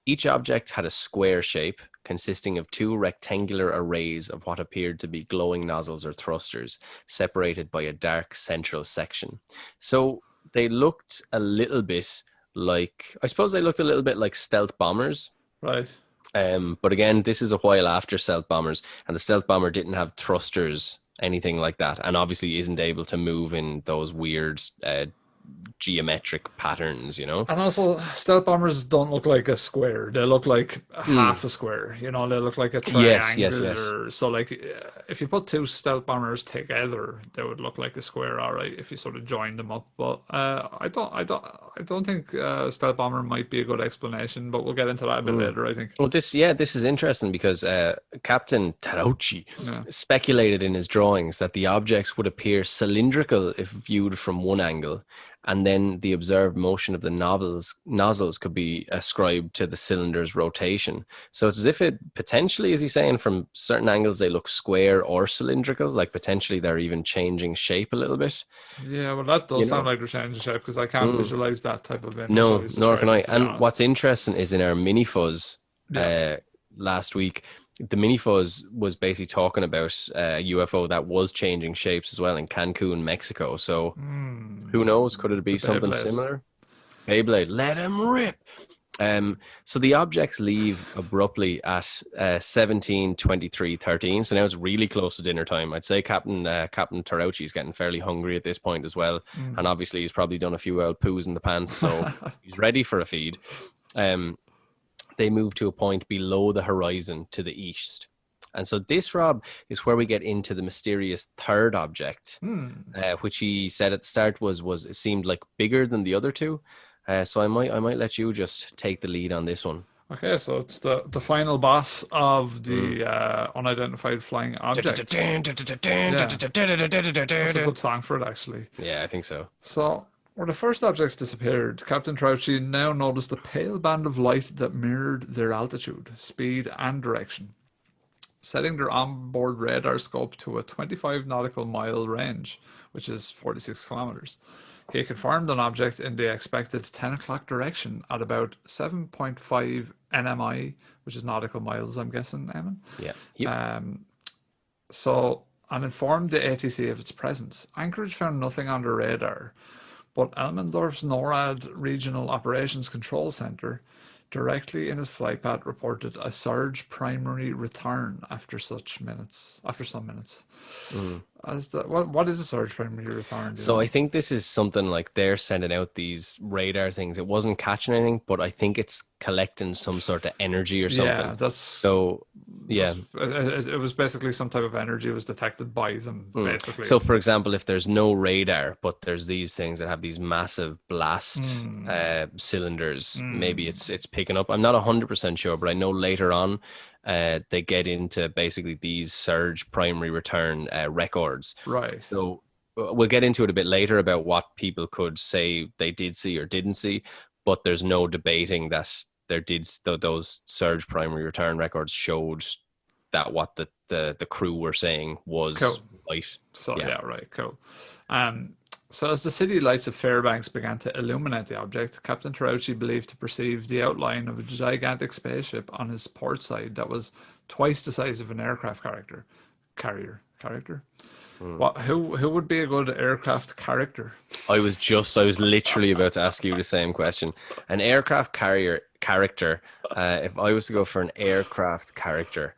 Each object had a square shape consisting of 2 rectangular arrays of what appeared to be glowing nozzles or thrusters, separated by a dark central section. So they looked a little bit like, I suppose they looked a little bit like stealth bombers. Right. But again, this is a while after stealth bombers, and the stealth bomber didn't have thrusters, anything like that, and obviously isn't able to move in those weird geometric patterns, you know? And also, stealth bombers don't look like a square. They look like half a square. You know, they look like a Yes, yes, triangle. yes. So, like, if you put two stealth bombers together, they would look like a square, all right, if you sort of join them up. But I don't think stealth bomber might be a good explanation. But we'll get into that a bit later, I think. Well, this is interesting because Captain Tarauchi Yeah. speculated in his drawings that the objects would appear cylindrical if viewed from one angle, and then the observed motion of the nozzles could be ascribed to the cylinder's rotation. So it's as if it potentially, is he saying, from certain angles they look square or cylindrical, like potentially they're even changing shape a little bit. Yeah, well, that You does know? sound like they're changing shape because I can't visualize that type of image that No, he's nor can I. describing, to be And what's honest. interesting is in our mini fuzz Yeah. last week, the mini fuzz was basically talking about a UFO that was changing shapes as well in Cancun, Mexico. So who knows? Could it be The something Beyblade. similar? Beyblade, let him rip. So the objects leave abruptly at 17:23:13. So now it's really close to dinner time. I'd say Captain Tarauchi is getting fairly hungry at this point as well, and obviously he's probably done a few old poos in the pants, so he's ready for a feed. They move to a point below the horizon to the east. And so this, Rob, is where we get into the mysterious third object, which he said at the start was it seemed like bigger than the other two. So I might let you just take the lead on this one. Okay, so it's the final boss of the unidentified flying objects. That's a good song for it, actually. Yeah, I think so. So, where the first objects disappeared, Captain Trouchy now noticed a pale band of light that mirrored their altitude, speed, and direction, setting their onboard radar scope to a 25 nautical mile range, which is 46 kilometers. He confirmed an object in the expected 10 o'clock direction at about 7.5 nmi, which is nautical miles, I'm guessing, Eamon. Yeah. Yep. And informed the ATC of its presence. Anchorage found nothing on the radar, but Elmendorf's NORAD Regional Operations Control Center directly in his flight path reported a surge primary return after some minutes. What is a surge primary return? So I think this is something like they're sending out these radar things. It wasn't catching anything, but I think it's collecting some sort of energy or something. Yeah, that's so. Yeah. It was basically some type of energy was detected by them, basically. So, for example, if there's no radar, but there's these things that have these massive blast cylinders, maybe it's picking up. I'm not 100% sure, but I know later on they get into basically these surge primary return records. Right. So we'll get into it a bit later about what people could say they did see or didn't see, but there's no debating that those surge primary return records showed that what the crew were saying was right. So yeah, right, cool. So as the city lights of Fairbanks began to illuminate the object, Captain Tarauchi believed to perceive the outline of a gigantic spaceship on his port side that was twice the size of an aircraft carrier. Who would be a good aircraft character? I was literally about to ask you the same question. An aircraft carrier character. If I was to go for an aircraft character,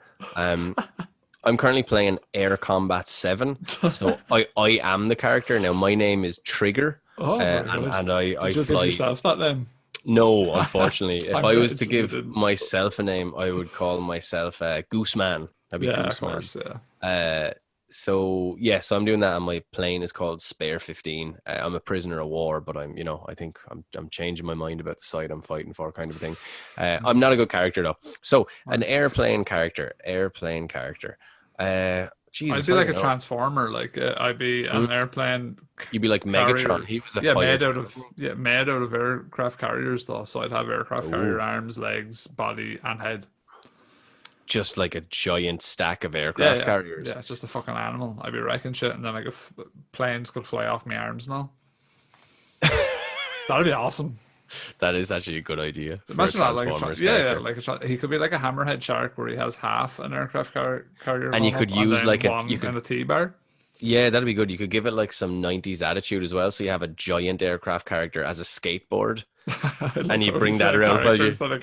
I'm currently playing Air Combat 7, so I am the character now. My name is Trigger, and I Did you fly. give yourself that name? No, unfortunately. If I'm I was glad to you give didn't. myself a name, I would call myself Gooseman. That'd be Yeah, of Gooseman. course, yeah. So I'm doing that, and my plane is called Spare 15. I'm a prisoner of war, but I think I'm changing my mind about the side I'm fighting for, kind of thing. I'm not a good character though. So an airplane character. Jesus, I'd be like a transformer. Like I'd be an airplane. You'd be like Megatron. Carrier. He was a made fighter. out of aircraft carriers though. So I'd have aircraft carrier arms, legs, body, and head. Just like a giant stack of aircraft carriers. Yeah, it's just a fucking animal. I'd be wrecking shit, and then like planes could fly off my arms now. That'd be awesome. That is actually a good idea. Imagine that, like character. he could be like a hammerhead shark where he has half an aircraft carrier, and you could use like a T-bar. Yeah, that'd be good. You could give it like some 90s attitude as well. So you have a giant aircraft character as a skateboard. And you bring that around.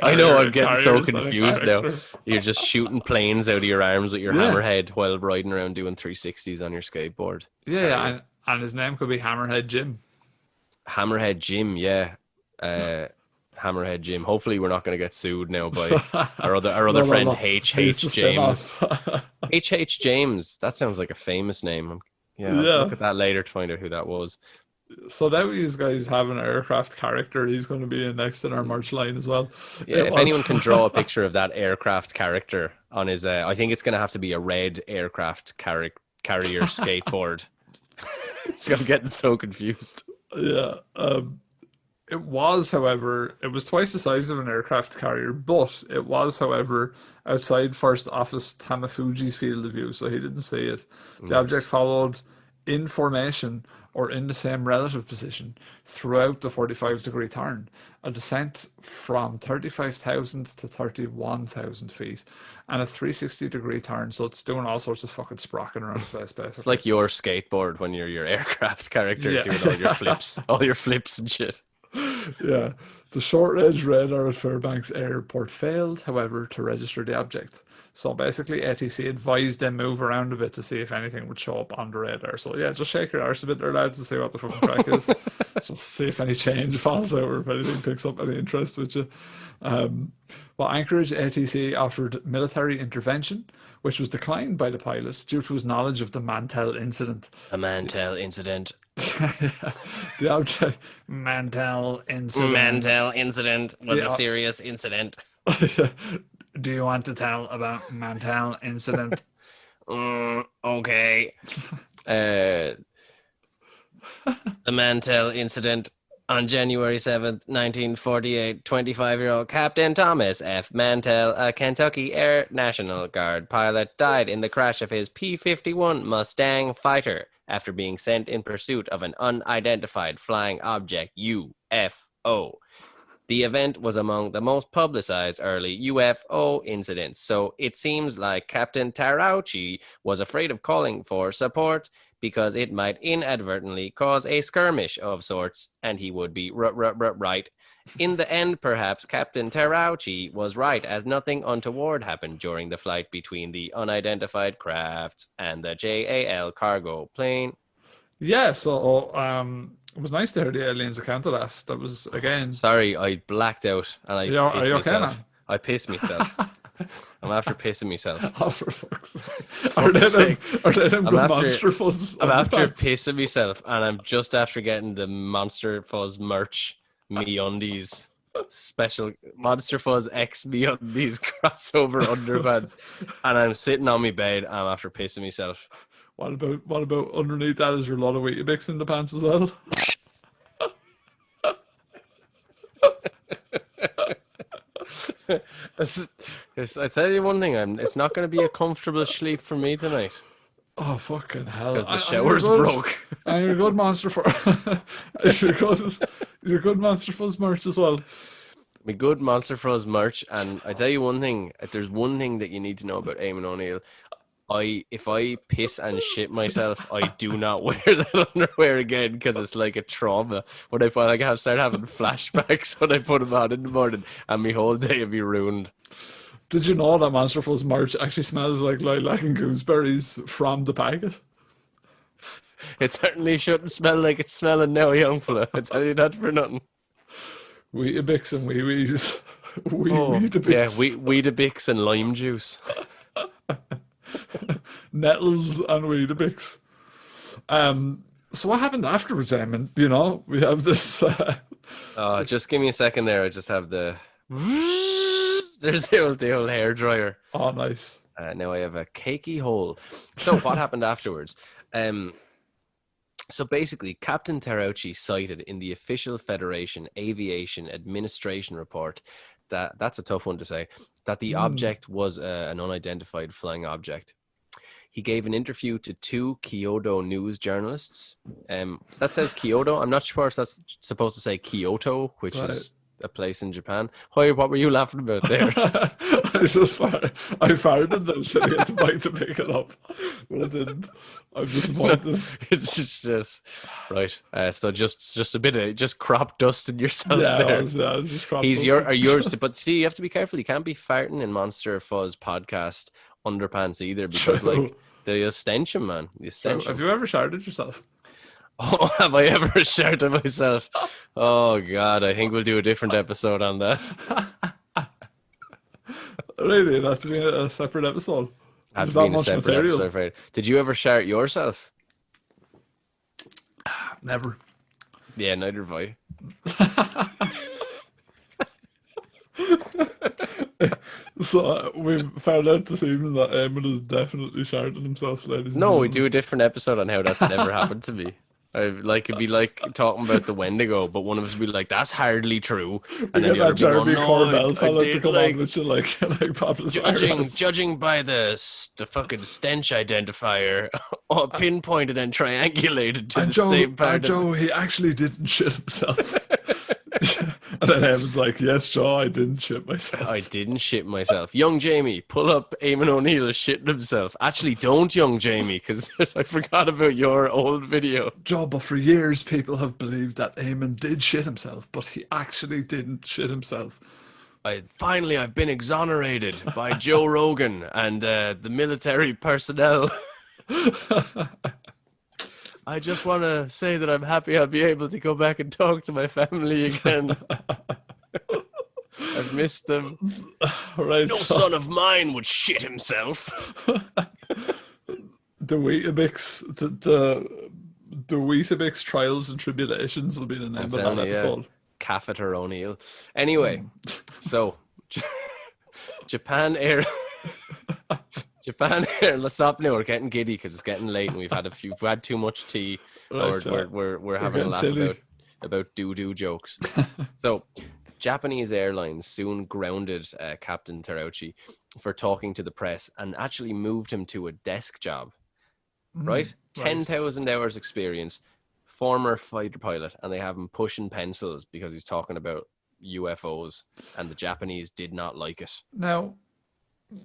I know, I'm getting so confused now. You're just shooting planes out of your arms with your hammerhead while riding around doing 360s on your skateboard. Yeah, and his name could be Hammerhead Jim. Hammerhead Jim, yeah. Hammerhead Jim. Hopefully we're not going to get sued now by our other friend No. He's the H spin-off. James. H James. That sounds like a famous name. Yeah, I'll Yeah. look at that later to find out who that was. So now these guys have an aircraft character. He's going to be in next in our merch line as well. Yeah, It if was anyone can draw a picture of that aircraft character on his, I think it's going to have to be a red aircraft carrier skateboard. So I'm getting so confused. yeah. It was, however, it was twice the size of an aircraft carrier, but it was, however, outside First Officer Tamafuji's field of view, so he didn't see it. The object followed in formation or in the same relative position throughout the 45-degree turn, a descent from 35,000 to 31,000 feet, and a 360-degree turn, so it's doing all sorts of fucking sprocking around the place, basically. It's like your skateboard when you're your aircraft character Yeah. doing all your flips and shit. Yeah. The short-range radar at Fairbanks Airport failed, however, to register the object. So basically, ATC advised them move around a bit to see if anything would show up on the radar. So yeah, just shake your arse a bit there, lads, to see what the fucking crack is. Just see if any change falls out or if anything picks up any interest with you. Well, Anchorage ATC offered military intervention, which was declined by the pilot due to his knowledge of the Mantel Incident. A Mantel Incident. The object Mantel Incident. Mantel Incident was a serious incident. Do you want to tell about Mantel Incident? Okay. The Mantel Incident on January 7th, 1948, 25-year-old Captain Thomas F. Mantel, a Kentucky Air National Guard pilot, died in the crash of his P-51 Mustang fighter after being sent in pursuit of an unidentified flying object, UFO. The event was among the most publicized early UFO incidents, so it seems like Captain Tarauchi was afraid of calling for support because it might inadvertently cause a skirmish of sorts, and he would be right. In the end, perhaps Captain Tarauchi was right, as nothing untoward happened during the flight between the unidentified crafts and the JAL cargo plane. Yeah, so it was nice to hear the aliens account of that. That was, again... Sorry, I blacked out and I Are pissed you okay, myself. man? I pissed myself. I'm after pissing myself. Oh, for fuck's sake. Are they them good Monster Fuzz? I'm after pissing myself, and I'm just after getting the Monster Fuzz merch, MeUndies, special Monster Fuzz X MeUndies crossover underpants, and I'm sitting on my bed, and I'm after pissing myself. What about underneath that is your lot of Weetabix in the pants as well? I tell you one thing, it's not going to be a comfortable sleep for me tonight. Oh, fucking hell. Because the shower's broke. And you're good Monster Fuzz. You're good Monster Fuzz merch as well. My good Monster Fuzz merch, and I tell you one thing, if there's one thing that you need to know about Eamon O'Neill, if I piss and shit myself, I do not wear that underwear again because it's like a trauma. When I feel like I start having flashbacks when I put them on in the morning, and my whole day will be ruined. Did you know that Monster Fuzz merch actually smells like lilac and gooseberries from the packet? It certainly shouldn't smell like it's smelling now, young fella. I tell you that for nothing. Weetabix and wee-wees. Weetabix. Yeah, Weetabix and lime juice. Nettles and Weetabix. So what happened afterwards, Eamon? You know, we have this... just give me a second there. I just have the... There's the old hair dryer. Oh, nice. Now I have a cakey hole. So what happened afterwards? So basically, Captain Tarauchi cited in the official Federation Aviation Administration report that's a tough one to say, that the object was an unidentified flying object. He gave an interview to 2 Kyoto news journalists. That says Kyoto. I'm not sure if that's supposed to say Kyoto, which is a place in Japan. Hoy, what were you laughing about there? I fired and then should get the bike to pick it up, but I didn't. I'm disappointed. No, it's just right. So just a bit of just crop dusting yourself there. I was just crop He's dusting. yours. But see, you have to be careful. You can't be farting in Monster Fuzz podcast underpants either, because like the stench, man. The stench. Have you ever sharded yourself? Oh, have I ever shouted myself? Oh God, I think we'll do a different episode on that. Really, it has to be a separate episode. Had There's to be not in a much separate material. episode for it. Did you ever shout yourself? Never. Yeah, neither have I. So we found out this evening that Eamon has definitely sharted himself, ladies and No, we gentlemen. do a different episode on how that's never happened to me. It'd be like talking about the Wendigo, but one of us would be like, "That's hardly true," We and then get the other that be going, Jeremy "No, Corbell I fella to did." come on Like with you like Papa Cyrus. judging by the fucking stench identifier, all pinpointed and triangulated to the same part of Joe, he actually didn't shit himself. And then Eamon's like, yes, Joe, I didn't shit myself. I didn't shit myself. Young Jamie, pull up Eamon O'Neill shitting himself. Actually, don't, young Jamie, because I forgot about your old video. Joe, but for years people have believed that Eamon did shit himself, but he actually didn't shit himself. Finally, I've been exonerated by Joe Rogan and the military personnel. I just want to say that I'm happy I'll be able to go back and talk to my family again. I've missed them. Right, No so son of mine would shit himself. the Weetabix trials and tribulations will be the name of that telling you, yeah. episode. Catheter O'Neill. Anyway, so Japan Air. Japan Air. Let's stop now. We're getting giddy because it's getting late and we've had too much tea. Right, Or so we're having a getting laugh silly. about doo-doo jokes. So, Japanese Airlines soon grounded Captain Terauchi for talking to the press and actually moved him to a desk job. Right? 10,000 hours experience, former fighter pilot, and they have him pushing pencils because he's talking about UFOs, and the Japanese did not like it. Now,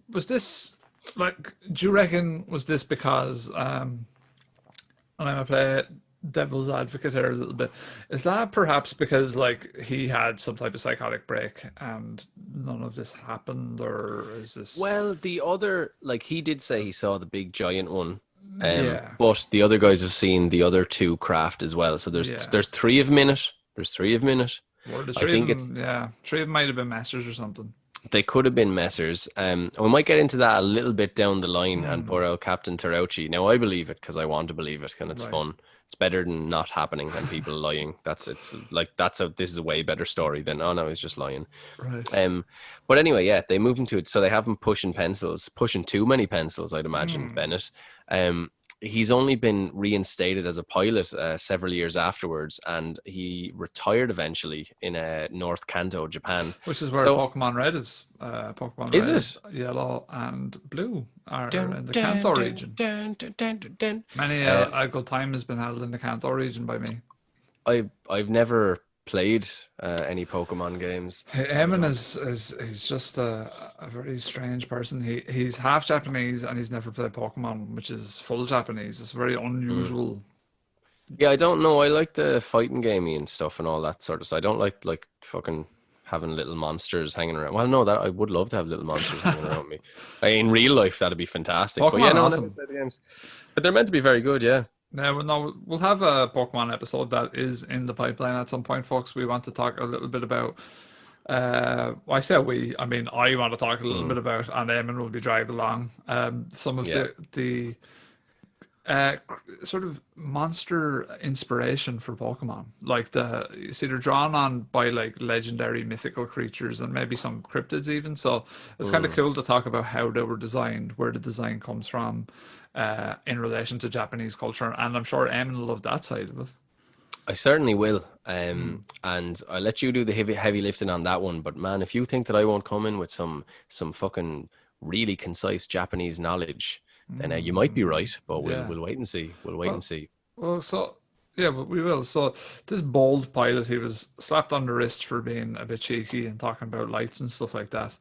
was this like? Do you reckon was this because? And I'm gonna play devil's advocate here a little bit. Is that perhaps because like he had some type of psychotic break and none of this happened, or is this? Well, the other, like he did say he saw the big giant one. Yeah. But the other guys have seen the other two craft as well. So there's three of them in it. There's three of them in it. Or the I three think of them, yeah, three of them might have been masters or something. They could have been messers. And we might get into that a little bit down the line. And poor old Captain Terauchi. Now I believe it because I want to believe it, and it's fun. It's better than not happening and people lying. This is a way better story than oh no, he's just lying. Right. But anyway, yeah, they moved him to it. So they have him pushing too many pencils, I'd imagine, Bennett. He's only been reinstated as a pilot several years afterwards, and he retired eventually in North Kanto, Japan. Which is where Pokemon Red is. Pokemon Is Red, it? Yellow, and Blue are in the Kanto region. Many a good time has been held in the Kanto region by me. I've never played any Pokemon games. Eamon he's just a very strange person. He's half Japanese and he's never played Pokemon, which is full Japanese. It's very unusual. Yeah, I don't know. I like the fighting gamey and stuff and all that sort of stuff. I don't like fucking having little monsters hanging around. Well, no, that I would love to have little monsters hanging around me. In real life, that'd be fantastic. Pokemon but yeah, no, awesome. I never played the games. But they're meant to be very good, yeah. No, we'll have a Pokemon episode that is in the pipeline at some point, folks. We want to talk a little bit about. I mean, I want to talk a little bit about, and Eamon will be dragged along. Some of the sort of monster inspiration for Pokemon, like they're drawn on by like legendary mythical creatures and maybe some cryptids even. So it's kind of cool to talk about how they were designed, where the design comes from, in relation to Japanese culture, and I'm sure Eamon will love that side of it. I certainly will. And I'll let you do the heavy lifting on that one. But man, if you think that I won't come in with some fucking really concise Japanese knowledge, then you might be right. But we'll wait and see. We'll wait and see. Well, so yeah, but we will. So this bold pilot, he was slapped on the wrist for being a bit cheeky and talking about lights and stuff like that.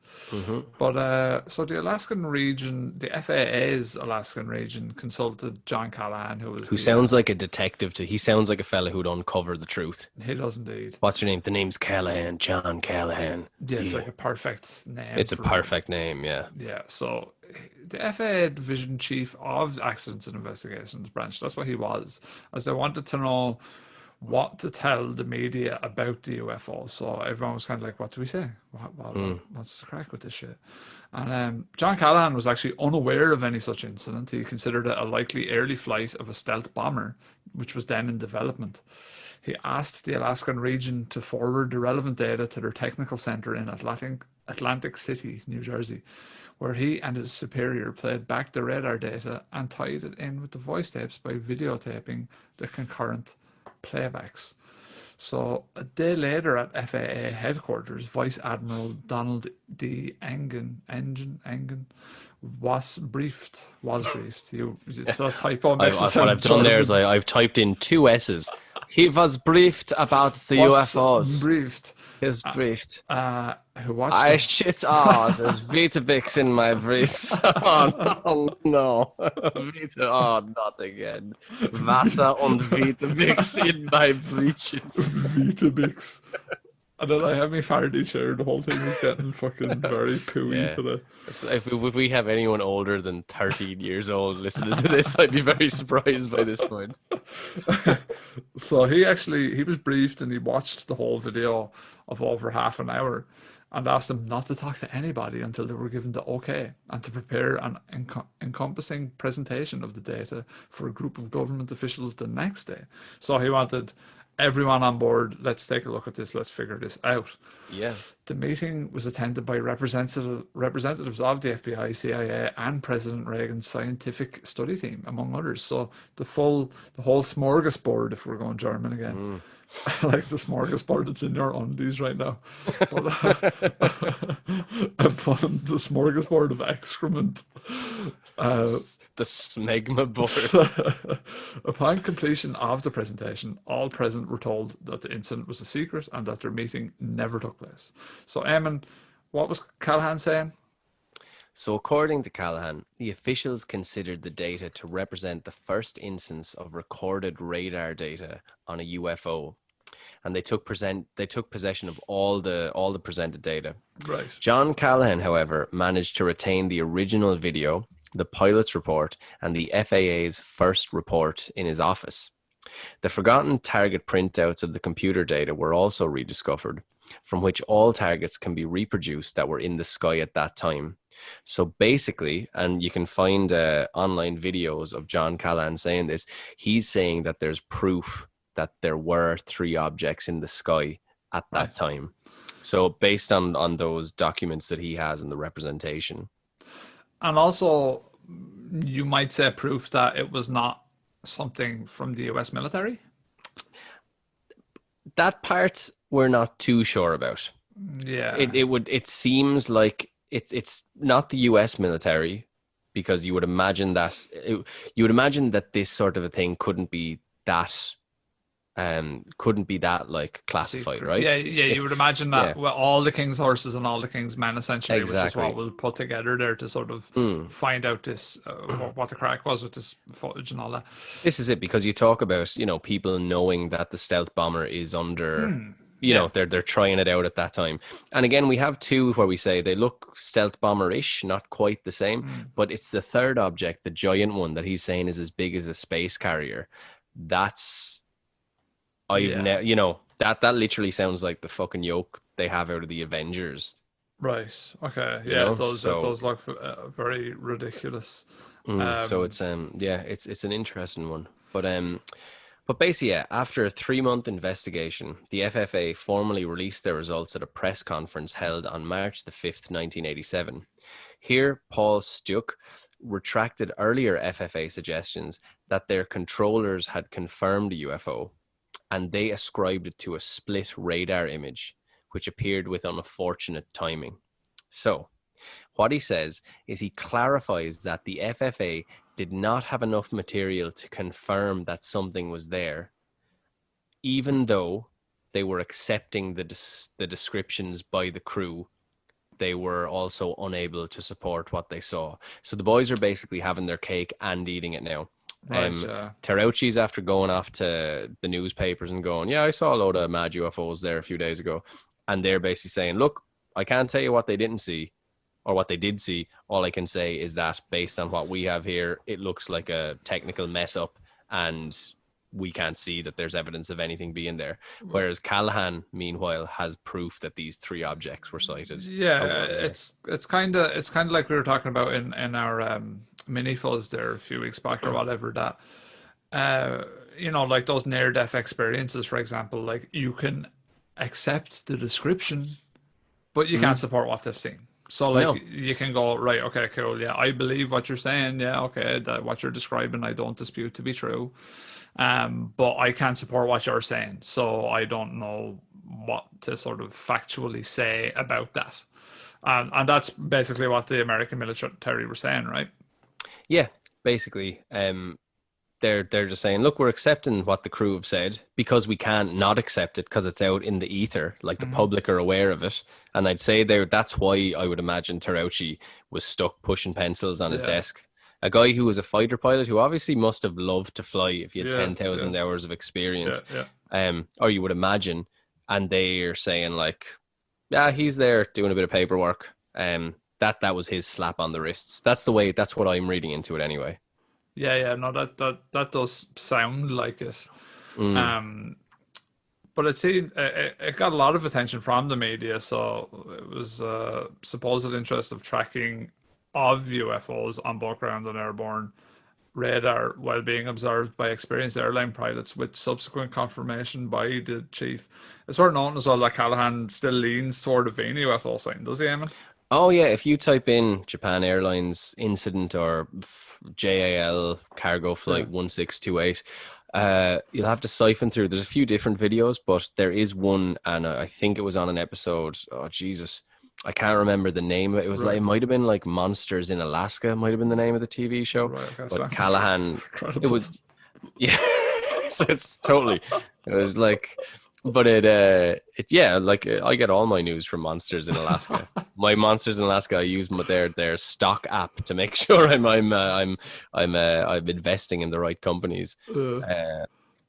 But so the Alaskan region, the FAA's Alaskan region, consulted John Callahan, who sounds like a detective. He sounds like a fella who'd uncover the truth. He does indeed. What's your name? The name's Callahan, John Callahan. Yeah, it's like a perfect name. It's a perfect name, yeah. Yeah, so the FAA Division Chief of Accidents and Investigations Branch. That's what he was, as they wanted to know what to tell the media about the UFO. So everyone was kind of like, what do we say? What's the crack with this shit? And John Callahan was actually unaware of any such incident. He considered it a likely early flight of a stealth bomber, which was then in development. He asked the Alaskan region to forward the relevant data to their technical center in Atlantic City, New Jersey, where he and his superior played back the radar data and tied it in with the voice tapes by videotaping the concurrent playbacks. So a day later at FAA headquarters, Vice Admiral Donald D. Engen was briefed. It's a typo. What I've done there is I've typed in two S's. He was briefed about the UFOs. Briefed. He was briefed. Who watched I them? shit. Oh, there's Weetabix in my briefs. Oh no. Not again. Wasser und Weetabix in my breeches. Weetabix. And then I have my Faraday chair. The whole thing is getting fucking very pooey today. So if we have anyone older than 13 years old listening to this, I'd be very surprised by this point. So he was briefed and he watched the whole video of over half an hour and asked them not to talk to anybody until they were given the okay and to prepare an encompassing presentation of the data for a group of government officials the next day. So he wanted everyone on board. Let's take a look at this. Let's figure this out. Yeah. The meeting was attended by representatives of the FBI, CIA, and President Reagan's scientific study team, among others. So the whole smorgasbord, if we're going German again, like the smorgasbord that's in your undies right now, but upon the smorgasbord of excrement. The smegma board. Upon completion of the presentation, all present were told that the incident was a secret and that their meeting never took place. So, Eamon, what was Callahan saying? So according to Callahan, the officials considered the data to represent the first instance of recorded radar data on a UFO. And they took possession of all the presented data. Right. John Callahan, however, managed to retain the original video, the pilot's report, and the FAA's first report in his office. The forgotten target printouts of the computer data were also rediscovered, from which all targets can be reproduced that were in the sky at that time. So basically, and you can find online videos of John Callahan saying this, he's saying that there's proof that there were 3 objects in the sky at that time. So based on those documents that he has in the representation. And also, you might say proof that it was not something from the US military? That part we're not too sure about. Yeah. It seems like it's not the US military, because you would imagine that this sort of a thing couldn't be that like classified, secret. right? Yeah, you would imagine that well, all the king's horses and all the king's men, essentially, which is what was put together there to sort of find out this what the crack was with this footage and all that. This is it, because you talk about, people knowing that the stealth bomber is under they're trying it out at that time. And again, we have 2 where we say they look stealth bomber-ish, not quite the same, but it's the third object, the giant one that he's saying is as big as a space carrier. That's that literally sounds like the fucking yoke they have out of the Avengers. Right. Okay. Yeah. It does look very ridiculous. So it's it's an interesting one. But basically, after a 3-month investigation, the FFA formally released their results at a press conference held on March the 5th, 1987. Here, Paul Stuck retracted earlier FFA suggestions that their controllers had confirmed a UFO, and they ascribed it to a split radar image, which appeared with unfortunate timing. So, what he says is he clarifies that the FFA did not have enough material to confirm that something was there, even though they were accepting the descriptions by the crew. They were also unable to support what they saw. So the boys are basically having their cake and eating it now. Right, Terauchi's after going off to the newspapers and going, I saw a load of mad UFOs there a few days ago. And they're basically saying, look, I can't tell you what they didn't see, or what they did see. All I can say is that based on what we have here, it looks like a technical mess up, and we can't see that there's evidence of anything being there. Whereas Callahan, meanwhile, has proof that these three objects were sighted. Yeah, it's kind of like we were talking about in our mini fuzz there a few weeks back or whatever, that like those near death experiences, for example, like you can accept the description, but you can't support what they've seen. So I know. like you can go, right, okay, cool, yeah, I believe what you're saying, yeah, okay, that what you're describing I don't dispute to be true. But I can't support what you're saying, so I don't know what to sort of factually say about that. And that's basically what the American military were saying, right? Yeah, basically, they're just saying, look, we're accepting what the crew have said because we can't not accept it because it's out in the ether, like the public are aware of it. And I'd say that's why I would imagine Terauchi was stuck pushing pencils on his Yeah. desk. A guy who was a fighter pilot who obviously must have loved to fly if he had Yeah, 10,000 yeah, hours of experience. yeah. Or you would imagine. And they're saying like, yeah, he's there doing a bit of paperwork. That was his slap on the wrists. That's what I'm reading into it anyway. Yeah, no, that does sound like it. Mm. But it got a lot of attention from the media, so it was a supposed interest of tracking of UFOs on both ground and airborne radar while being observed by experienced airline pilots, with subsequent confirmation by the chief. It's worth noting as well that Callahan still leans toward a Vina UFO sighting, does he, Eamon? Oh yeah, if you type in Japan Airlines incident or JAL cargo Yeah. flight 1628, you'll have to siphon through. There's a few different videos, but there is one, and I think it was on an episode. Oh Jesus, I can't remember the name. It was like, it Right. might have been like Monsters in Alaska. Might have been the name of the TV show. Right, okay, But sounds Callahan, it incredible. was yeah. So it's totally. It was like, but yeah, like I get all my news from Monsters in Alaska. My Monsters in Alaska, I use their stock app to make sure I'm investing in the right companies.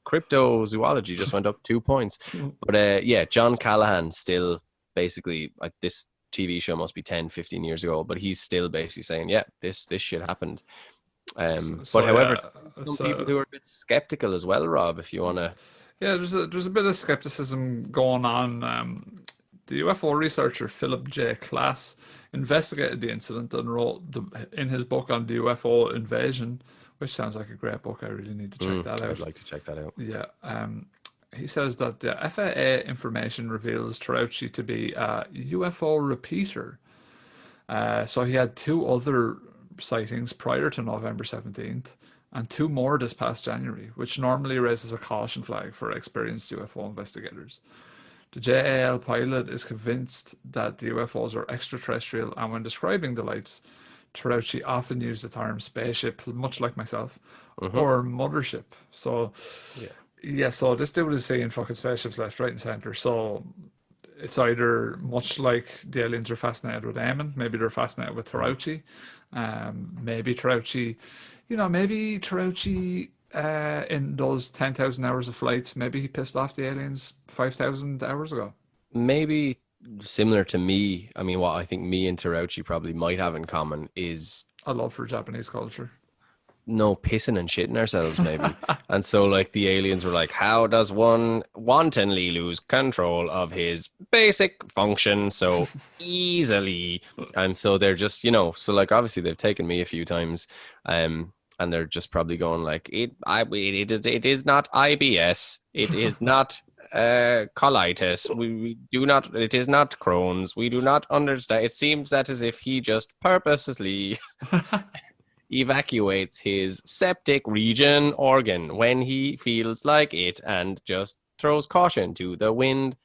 Cryptozoology just went up 2 points, but yeah, John Callahan still basically, like, this TV show must be 10, 15 years ago, but he's still basically saying, yeah, this shit happened. But however, Yeah, some it's people who are a bit skeptical as well, Rob, if you want to. yeah. There's a bit of skepticism going on. The UFO researcher Philip J. Klass investigated the incident and wrote in his book on the UFO invasion, which sounds like a great book. I really need to check that I'd out. like to check that out. Yeah. He says that the FAA information reveals Terauchi to be a UFO repeater. So he had two other sightings prior to November 17th and two more this past January, which normally raises a caution flag for experienced UFO investigators. The JAL pilot is convinced that the UFOs are extraterrestrial, and when describing the lights, Terauchi often used the term spaceship, much like myself, or mothership. So, yeah, so this dude is seeing fucking spaceships left, right, and center. So it's either much like the aliens are fascinated with Eamon, maybe they're fascinated with Terauchi. Maybe Terauchi, in those 10,000 hours of flights, maybe he pissed off the aliens 5,000 hours ago. Maybe similar to me. I mean, what I think me and Terauchi probably might have in common is A love for Japanese culture. no pissing and shitting ourselves, maybe. And so, like, the aliens were like, how does one wantonly lose control of his basic function so easily? And so they're just, so like, obviously they've taken me a few times, and they're just probably going like, it is not IBS, it is not colitis, we do not, it is not Crohn's, we do not understand. It seems that as if he just purposely evacuates his septic region organ when he feels like it and just throws caution to the wind.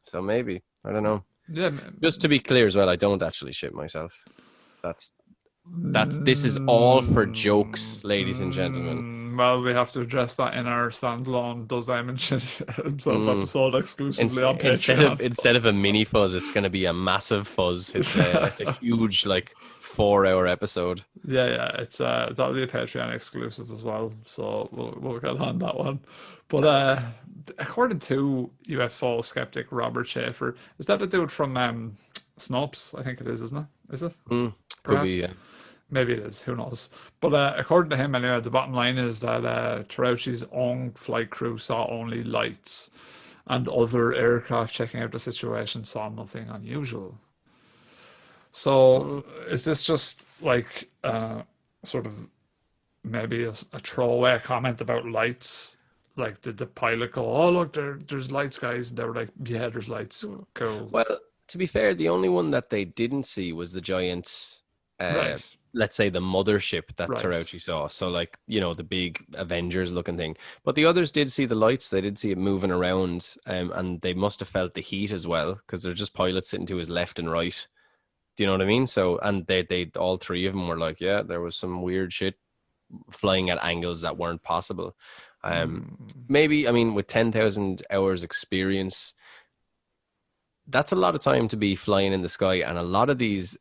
So maybe, I don't know. Yeah, Just to be clear as well, I don't actually shit myself. This is all for jokes, ladies and gentlemen. well, we have to address that in our standalone Does Eamon Shit Himself episode exclusively on Patreon. Instead of a mini fuzz, it's going to be a massive fuzz. It's a huge, like, 4-hour episode. Yeah, it's that'll be a Patreon exclusive as well, so we'll get on that one. But according to UFO skeptic Robert Schaefer, is that the dude from Snopes, I think it is, isn't it? Is it? Could be. Perhaps. Maybe it is. Who knows? But according to him, anyway, the bottom line is that Terauchi's own flight crew saw only lights, and other aircraft checking out the situation saw nothing unusual. So, is this just like sort of maybe a throwaway comment about lights? Like, did the pilot go, "Oh, look, there's lights, guys," and they were like, "Yeah, there's lights. Cool." Well, to be fair, the only one that they didn't see was the giant, uh, Right. let's say the mothership that Right. Terauchi saw. So, like, the big Avengers looking thing. But the others did see the lights. They did see it moving around, and they must have felt the heat as well because they're just pilots sitting to his left and right. Do you know what I mean? So, and they all three of them were like, yeah, there was some weird shit flying at angles that weren't possible. Maybe, I mean, with 10,000 hours experience, that's a lot of time to be flying in the sky. And a lot of these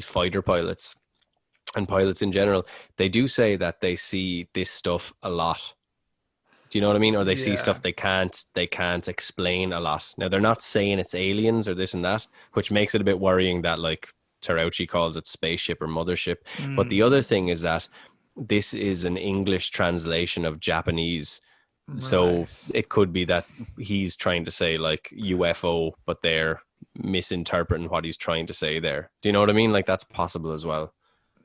fighter pilots and pilots in general, they do say that they see this stuff a lot. Do you know what I mean? Or they see Yeah. stuff they can't explain a lot. Now they're not saying it's aliens or this and that, which makes it a bit worrying that like Terauchi calls it spaceship or mothership. But the other thing is that this is an English translation of Japanese. Right. So it could be that he's trying to say like UFO, but they're misinterpreting what he's trying to say there. Do you know what I mean? Like that's possible as well.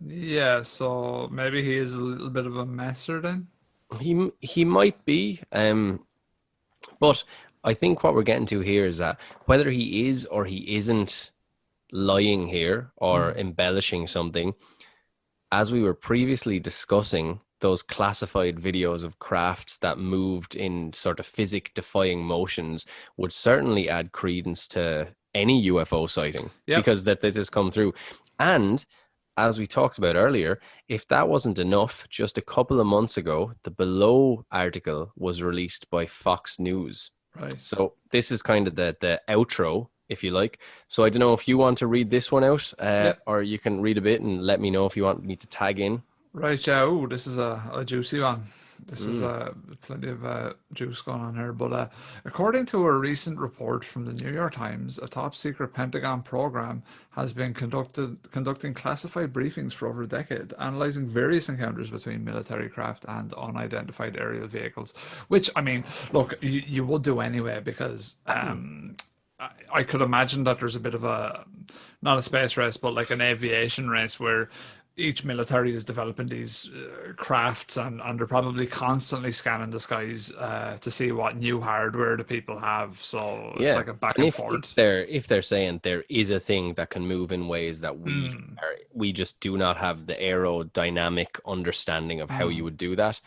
Yeah, so maybe he is a little bit of a messer then. He might be, but I think what we're getting to here is that whether he is or he isn't lying here or embellishing something, as we were previously discussing, those classified videos of crafts that moved in sort of physics defying motions would certainly add credence to any UFO sighting Yep. because that this has come through. And as we talked about earlier, if that wasn't enough, just a couple of months ago, the Below article was released by Fox News. Right. So this is kind of the outro, if you like. So I don't know if you want to read this one out, Yep. or you can read a bit and let me know if you want me to tag in. Right, yeah. Ooh, this is a juicy one. This is Mm. plenty of juice going on here. But according to a recent report from the New York Times, a top secret Pentagon program has been conducting classified briefings for over a decade, analyzing various encounters between military craft and unidentified aerial vehicles. Which, I mean, look, you would do anyway because I could imagine that there's a bit of a, not a space race, but like an aviation race where each military is developing these crafts, and they're probably constantly scanning the skies to see what new hardware the people have. So it's Yeah, like a back and and if forth. they're saying there is a thing that can move in ways that we just do not have the aerodynamic understanding of how you would do that,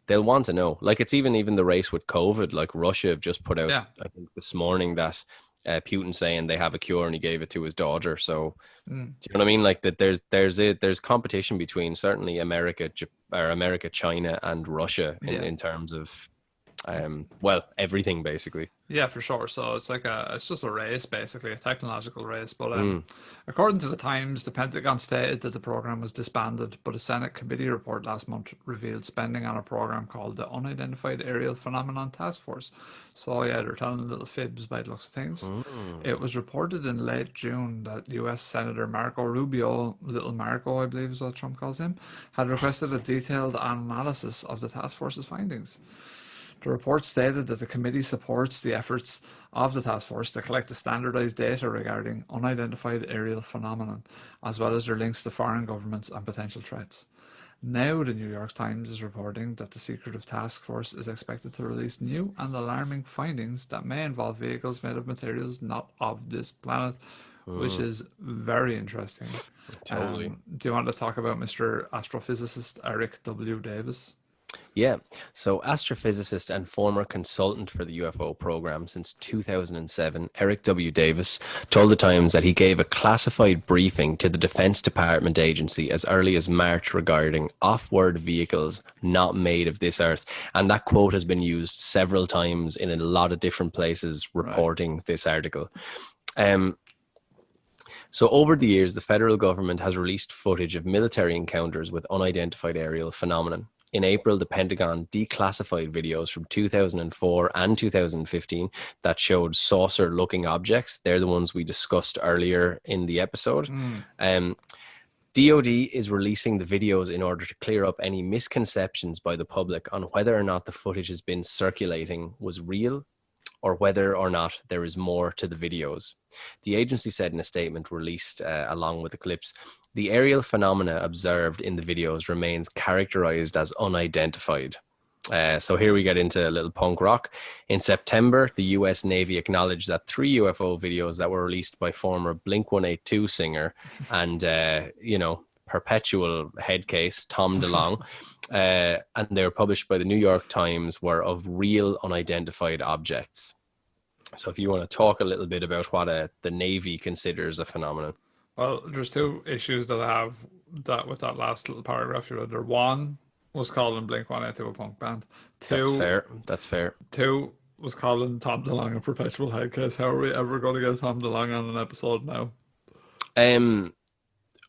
they'll want to know. Like it's even the race with COVID. Like Russia have just put out, Yeah. I think this morning that Putin saying they have a cure and he gave it to his daughter. So do you know what I mean? Like that there's competition between certainly America, China, and Russia in Yeah. in terms of well everything basically. Yeah, for sure. So it's just a race, basically, a technological race. But Mm. according to the Times, the Pentagon stated that the program was disbanded, but a Senate committee report last month revealed spending on a program called the Unidentified Aerial Phenomenon Task Force. So yeah, they're telling little fibs by the looks of things. It Mm. was reported in late June that U.S. Senator Marco Rubio, Little Marco, I believe is what Trump calls him, had requested a detailed analysis of the task force's findings. The report stated that the committee supports the efforts of the task force to collect the standardized data regarding unidentified aerial phenomenon, as well as their links to foreign governments and potential threats. Now, the New York Times is reporting that the secretive task force is expected to release new and alarming findings that may involve vehicles made of materials not of this planet, which Mm. is very interesting. Totally. Do you want to talk about Mr. Astrophysicist Eric W. Davis? Yeah. So, astrophysicist and former consultant for the UFO program since 2007, Eric W. Davis told the Times that he gave a classified briefing to the Defense Department agency as early as March regarding off-world vehicles not made of this Earth. And that quote has been used several times in a lot of different places Right. reporting this article. Um, So, over the years, the federal government has released footage of military encounters with unidentified aerial phenomenon. In April, the Pentagon declassified videos from 2004 and 2015 that showed saucer-looking objects. They're the ones we discussed earlier in the episode. DOD is releasing the videos in order to clear up any misconceptions by the public on whether or not the footage has been circulating was real or whether or not there is more to the videos. The agency said in a statement released along with the clips, the aerial phenomena observed in the videos remains characterized as unidentified. So here we get into a little punk rock. In September, the US Navy acknowledged that 3 UFO videos that were released by former Blink-182 singer and, perpetual head case, Tom DeLonge, and they were published by the New York Times, were of real unidentified objects. So if you want to talk a little bit about what the Navy considers a phenomenon. Well, there's two issues that I have that with that last little paragraph you read there. One was calling Blink-182 a punk band. That's fair. Two was calling Tom DeLonge a perpetual head case. How are we ever going to get Tom DeLonge on an episode now?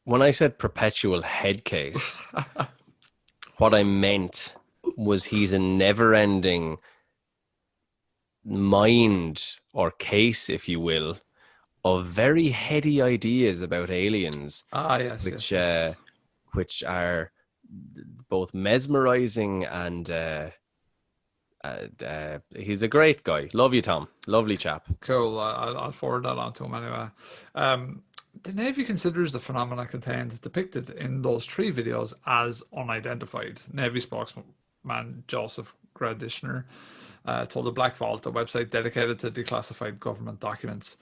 When I said perpetual head case, what I meant was he's a never-ending mind or case, if you will, of very heady ideas about aliens. Which are both mesmerizing and he's a great guy. Love you, Tom. Lovely chap. Cool. I'll forward that on to him anyway. The Navy considers the phenomena contained depicted in those 3 videos as unidentified. Navy spokesman Joseph Gradishner told the Black Vault, a website dedicated to declassified government documents.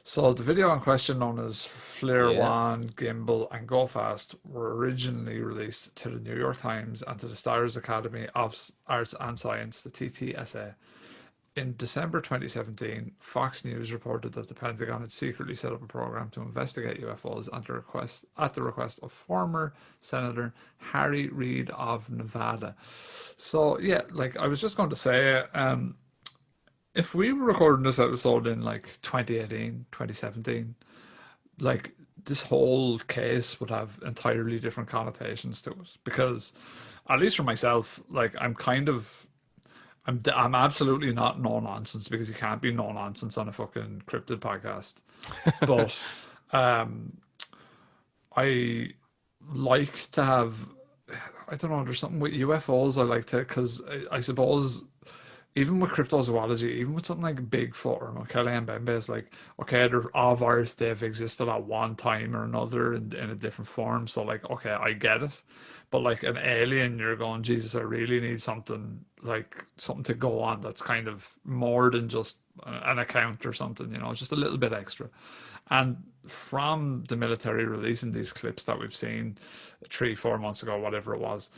So the video in question, known as Flare 1, Gimbal, and Go Fast, were originally released to the New York Times and to the Stars Academy of Arts and Science, the TTSA. In December 2017, Fox News reported that the Pentagon had secretly set up a program to investigate UFOs at the request of former Senator Harry Reid of Nevada. So, yeah, like I was just going to say, if we were recording this episode in like 2018, 2017, like this whole case would have entirely different connotations to it. Because, at least for myself, like I'm absolutely not no nonsense, because you can't be no nonsense on a fucking cryptid podcast. But I like to have, I don't know, there's something with UFOs I like to, because I suppose even with cryptozoology, even with something like Bigfoot or Mokele and Mbembe, it's like, okay, they're of Earth, they've existed at one time or another in a different form. So like, okay, I get it. But like an alien, you're going, Jesus, I really need something to go on that's kind of more than just an account or something, just a little bit extra. And from the military releasing these clips that we've seen 3-4 months ago, whatever it was,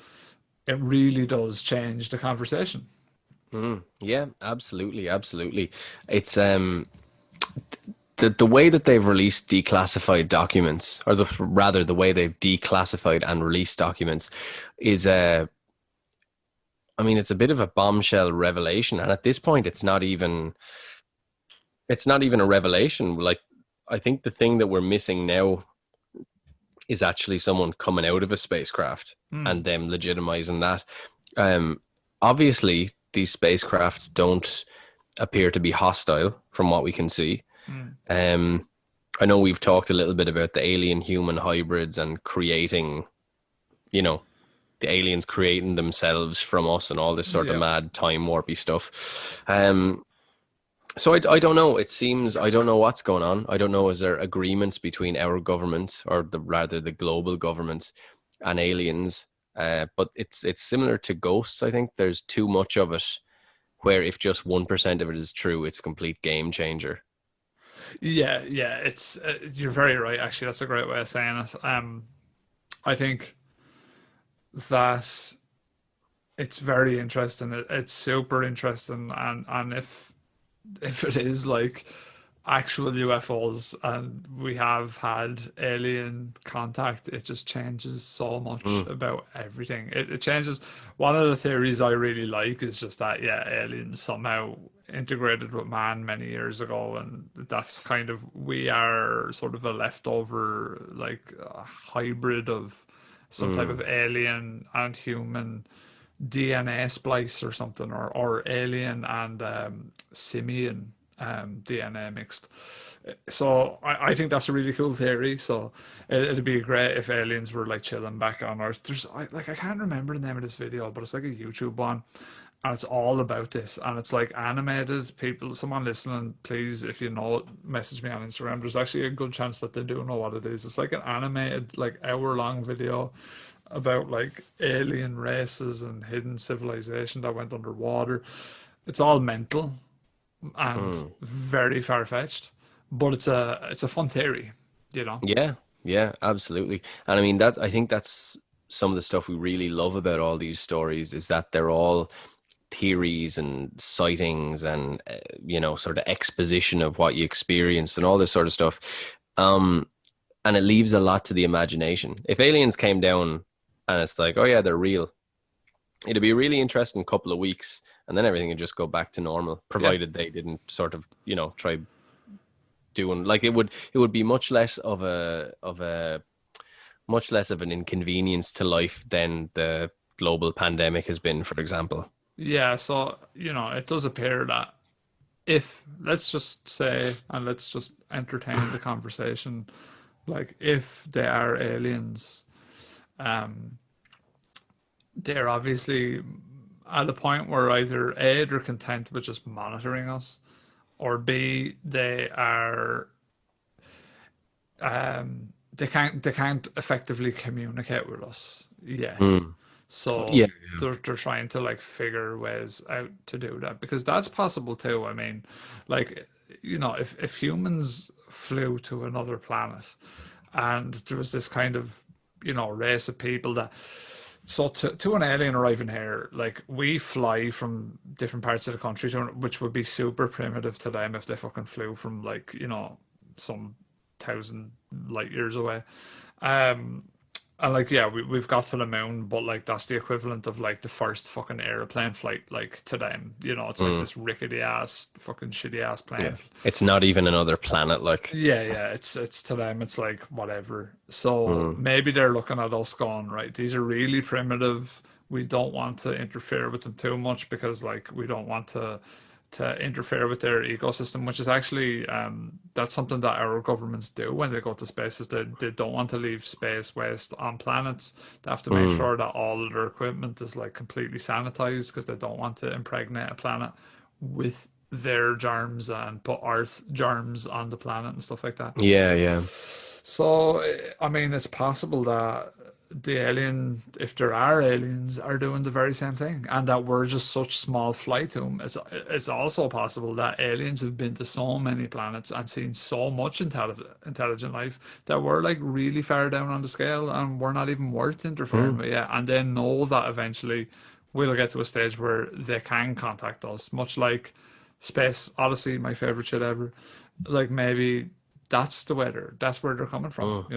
it really does change the conversation. Yeah, absolutely. It's the way that they've released declassified documents, or the way they've declassified and released documents, is it's a bit of a bombshell revelation. And at this point, it's not even a revelation. Like, I think the thing that we're missing now is actually someone coming out of a spacecraft and them legitimizing that. Obviously, these spacecrafts don't appear to be hostile from what we can see. I know we've talked a little bit about the alien-human hybrids and creating, the aliens creating themselves from us and all this sort of mad time warpy stuff. So I don't know. It seems, I don't know what's going on. I don't know, is there agreements between our government, or the global government, and aliens? But it's similar to ghosts. I think there's too much of it, where if just 1% of it is true, it's a complete game changer. Yeah, it's you're very right. Actually, that's a great way of saying it. I think that it's very interesting. It's super interesting, and if it is like actual UFOs and we have had alien contact, it just changes so much about everything. It changes. One of the theories I really like is just that, aliens somehow integrated with man many years ago, and that's we are sort of a leftover, like a hybrid of some type of alien and human DNA splice or something, or alien and simian DNA mixed. So I think that's a really cool theory. So it'd be great if aliens were like chilling back on Earth. I can't remember the name of this video, but it's like a YouTube one, and it's all about this, and it's like animated. People, someone listening, please, if you know it, message me on Instagram. There's actually a good chance that they do know what it is. It's like an animated, like hour-long video about like alien races and hidden civilization that went underwater. It's all mental and very far-fetched, but it's a fun theory, you know. Yeah, yeah, absolutely. And I mean that I think that's some of the stuff we really love about all these stories is that they're all theories and sightings and sort of exposition of what you experienced and all this sort of stuff. And it leaves a lot to the imagination. If aliens came down and it's like, oh yeah, they're real, it'd be a really interesting couple of weeks, and then everything would just go back to normal, provided they didn't sort of try doing like it would be much less of an inconvenience to life than the global pandemic has been, for example. Yeah, so it does appear that if, let's just say, and let's just entertain the conversation, like if they are aliens, they're obviously at a point where either A, they're content with just monitoring us, or B, they are they can't effectively communicate with us yet. So Yeah. they're trying to like figure ways out to do that, because that's possible too. I mean, like, if humans flew to another planet and there was this kind of, race of people that, so to an alien arriving here, like we fly from different parts of the country which would be super primitive to them if they fucking flew from like, some thousand light years away. And like, yeah, we've got to the moon, but like that's the equivalent of like the first fucking airplane flight, like to them. It's like this rickety ass, fucking shitty ass Yeah. plane. It's not even another planet, like. Yeah, it's to them, it's like whatever. So maybe they're looking at us going, right, these are really primitive. We don't want to interfere with them too much because like we don't want to interfere with their ecosystem, which is actually that's something that our governments do when they go to space, is they don't want to leave space waste on planets. They have to make sure that all of their equipment is like completely sanitized because they don't want to impregnate a planet with their germs and put Earth germs on the planet and stuff like that. Yeah, yeah. So, I mean, it's possible that the alien, if there are aliens, are doing the very same thing, and that we're just such small fly to them. It's also possible that aliens have been to so many planets and seen so much intelligent life that we're like really far down on the scale and we're not even worth interfering with yet. And they know that eventually we'll get to a stage where they can contact us, much like Space Odyssey, my favorite shit ever. Like maybe that's where they're coming from.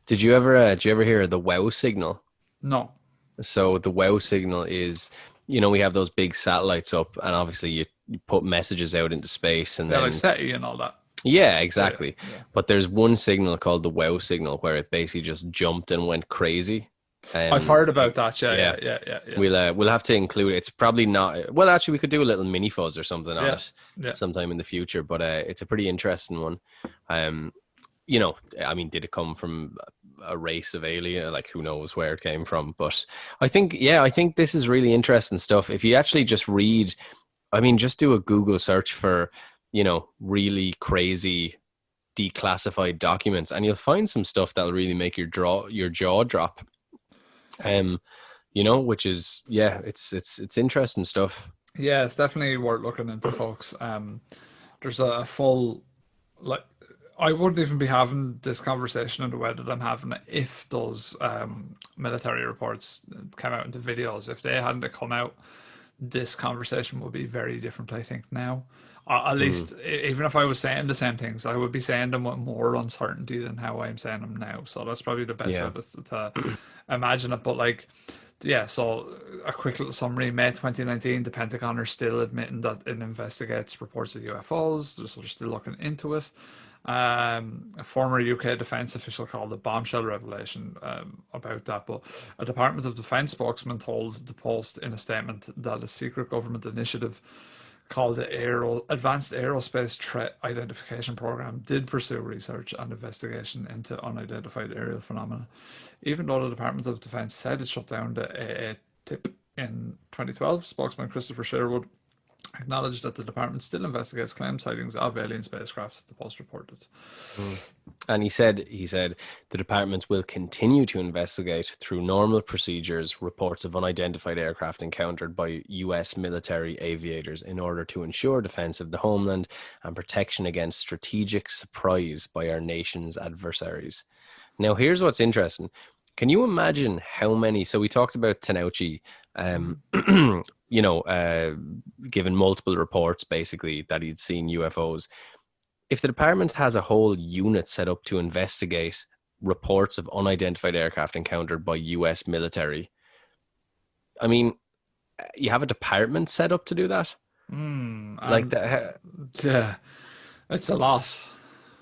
Did you ever hear of the WOW signal? No. So the WOW signal is, we have those big satellites up, and obviously you put messages out into space, and Yeah, then like SETI and all that. yeah, exactly. Yeah. But there's one signal called the WOW signal where it basically just jumped and went crazy. I've heard about that. Yeah. We'll have to include it. It's probably not. Well, actually, we could do a little mini fuzz or something on it sometime in the future. But it's a pretty interesting one. I mean, did it come from a race of alien? Like, who knows where it came from? But I think this is really interesting stuff. If you actually just read, I mean, just do a Google search for, really crazy declassified documents, and you'll find some stuff that'll really make your jaw drop. Which is, it's interesting stuff. Yeah, it's definitely worth looking into, folks. There's a full, like, I wouldn't even be having this conversation in the way that I'm having it if those military reports came out into videos. If they hadn't come out, this conversation would be very different, I think, now. At least, even if I was saying the same things, I would be saying them with more uncertainty than how I'm saying them now. So that's probably the best way Yeah. to imagine it. But like, yeah, so a quick little summary. May 2019, the Pentagon are still admitting that it investigates reports of UFOs. They're still looking into it. A former UK defence official called a bombshell revelation about that, but a Department of Defence spokesman told the Post in a statement that a secret government initiative called the Advanced Aerospace Threat Identification Program did pursue research and investigation into unidentified aerial phenomena. Even though the Department of Defence said it shut down the AA tip in 2012, spokesman Christopher Sherwood acknowledged that the department still investigates claimed sightings of alien spacecrafts, the Post reported. And he said the department will continue to investigate through normal procedures reports of unidentified aircraft encountered by US military aviators in order to ensure defense of the homeland and protection against strategic surprise by our nation's adversaries. Now, here's what's interesting. Can you imagine how many? So we talked about Tenouchi, given multiple reports basically that he'd seen UFOs. If the department has a whole unit set up to investigate reports of unidentified aircraft encountered by US military, I mean, you have a department set up to do that? Like that? Yeah, it's a lot.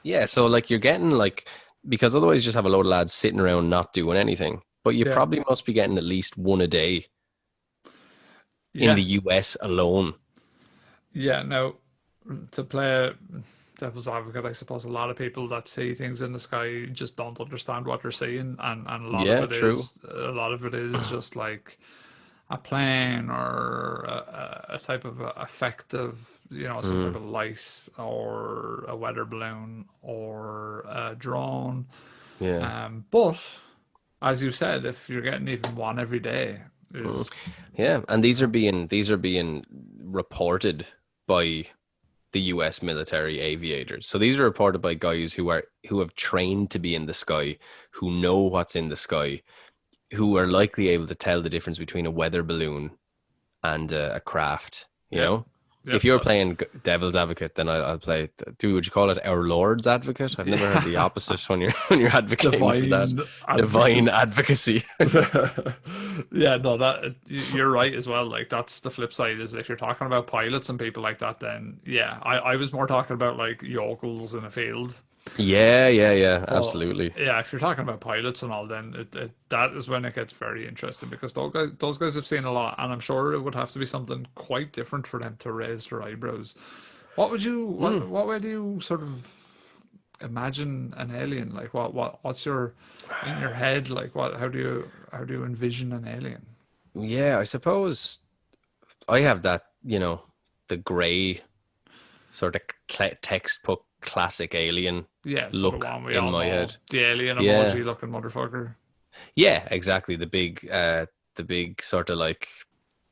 Yeah, so like you're getting like, because otherwise you just have a load of lads sitting around not doing anything. But you Yeah, probably must be getting at least one a day in yeah, the US alone. yeah. Now, to play devil's advocate, I suppose a lot of people that see things in the sky just don't understand what they're seeing, and Yeah, true. a lot of it is just like a plane or a type of effective, some type of light or a weather balloon or a drone. Yeah. But as you said, if you're getting even one every day, is Yeah, and these are being reported by the US military aviators. So these are reported by guys who have trained to be in the sky, who know what's in the sky, who are likely able to tell the difference between a weather balloon and a craft. You yep, know, if yep, you're playing devil's advocate, then I'll play. Would you call it our Lord's advocate? I've never heard the yeah, opposite when you're when you're advocating for that divine divine advocate. advocacy. Yeah, no, that you're right as well. Like that's the flip side is if you're talking about pilots and people like that, then yeah, I was more talking about like yokels in a field. Yeah, yeah, yeah, But absolutely. yeah, if you're talking about pilots and all, then that is when it gets very interesting because those guys have seen a lot, and I'm sure it would have to be something quite different for them to raise their eyebrows. What way do you sort of imagine an alien? Like what's your in your head? Like how do you envision an alien? Yeah, I suppose I have that, the gray sort of textbook classic alien Yeah, so the look one we in all my know, head. the alien Yeah. emoji looking motherfucker. Yeah, exactly. The big sort of like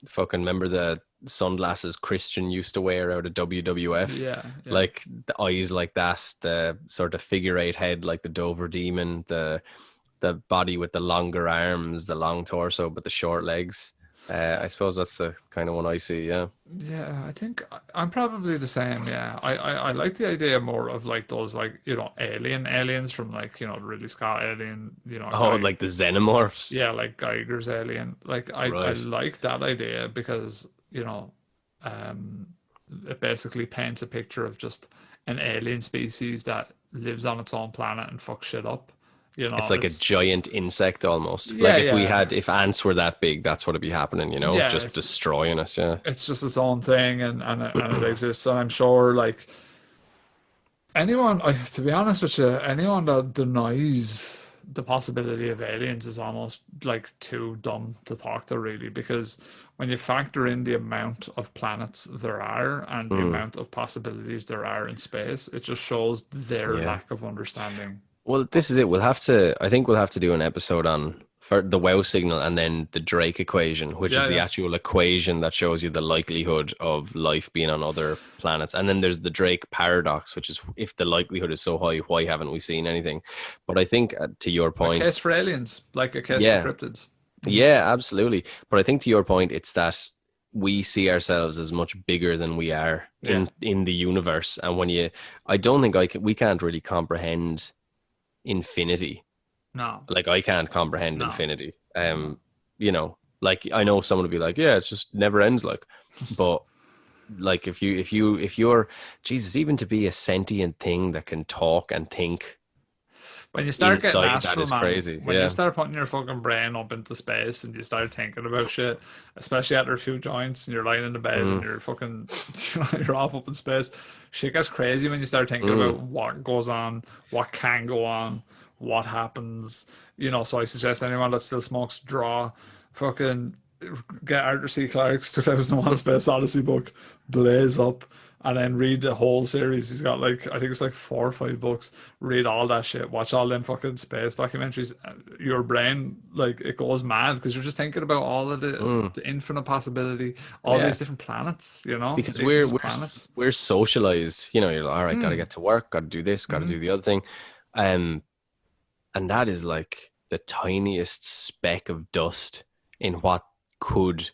fucking remember the sunglasses Christian used to wear out of WWF? Yeah, yeah. Like the eyes like that, the sort of figure eight head like the Dover Demon, the body with the longer arms, the long torso but the short legs. I suppose that's the kind of one I see, yeah. Yeah, I think I'm probably the same. Yeah, I like the idea more of like those like aliens from like Ridley Scott Alien, Oh, guy. like the xenomorphs. Yeah, like Geiger's Alien. Like I Right. like that idea because um, it basically paints a picture of just an alien species that lives on its own planet and fucks shit up. It's like a It's giant insect almost. Like yeah, if ants were that big, that's what'd be happening, yeah. just destroying us. Yeah. It's just its own thing, and it exists. And I'm sure like to be honest with you, anyone that denies the possibility of aliens is almost like too dumb to talk to, really, because when you factor in the amount of planets there are and the Mm, amount of possibilities there are in space, it just shows their yeah. lack of understanding. Well, this is it. I think we'll have to do an episode on for the wow signal and then the Drake equation, which is Yeah, the yeah. actual equation that shows you the likelihood of life being on other planets. And then there's the Drake paradox, which is if the likelihood is so high, why haven't we seen anything? But I think to your A point, case for aliens, like a case for yeah, cryptids. yeah, absolutely. But I think to your point, it's that, we see ourselves as much bigger than we are Yeah. in the universe. And I don't think we can't really comprehend infinity. No, Like I can't comprehend no, infinity. no. Like I know someone would be like, yeah, it's just never ends. Like, but like if you're Jesus, even to be a sentient thing that can talk and think When you start getting inside that astral, is man, crazy. when you Yeah. start putting your fucking brain up into space and you start thinking about shit, especially after a few joints and you're lying in the bed and Mm, you're fucking, you're off up in space, shit gets crazy when you start thinking mm, about what goes on, what can go on, what happens. So I suggest anyone that still smokes draw, fucking get Arthur C. Clarke's 2001 Space Odyssey book, blaze up, and then read the whole series. He's got like, I think it's like 4 or 5 books. Read all that shit. Watch all them fucking space documentaries. Your brain, like, it goes mad because you're just thinking about all of mm. the infinite possibility, all Yeah. these different planets. You know, Because just planets. we're socialized. You're like, all right, gotta get to work, gotta do this, gotta do the other thing. Um, and that is like the tiniest speck of dust in what could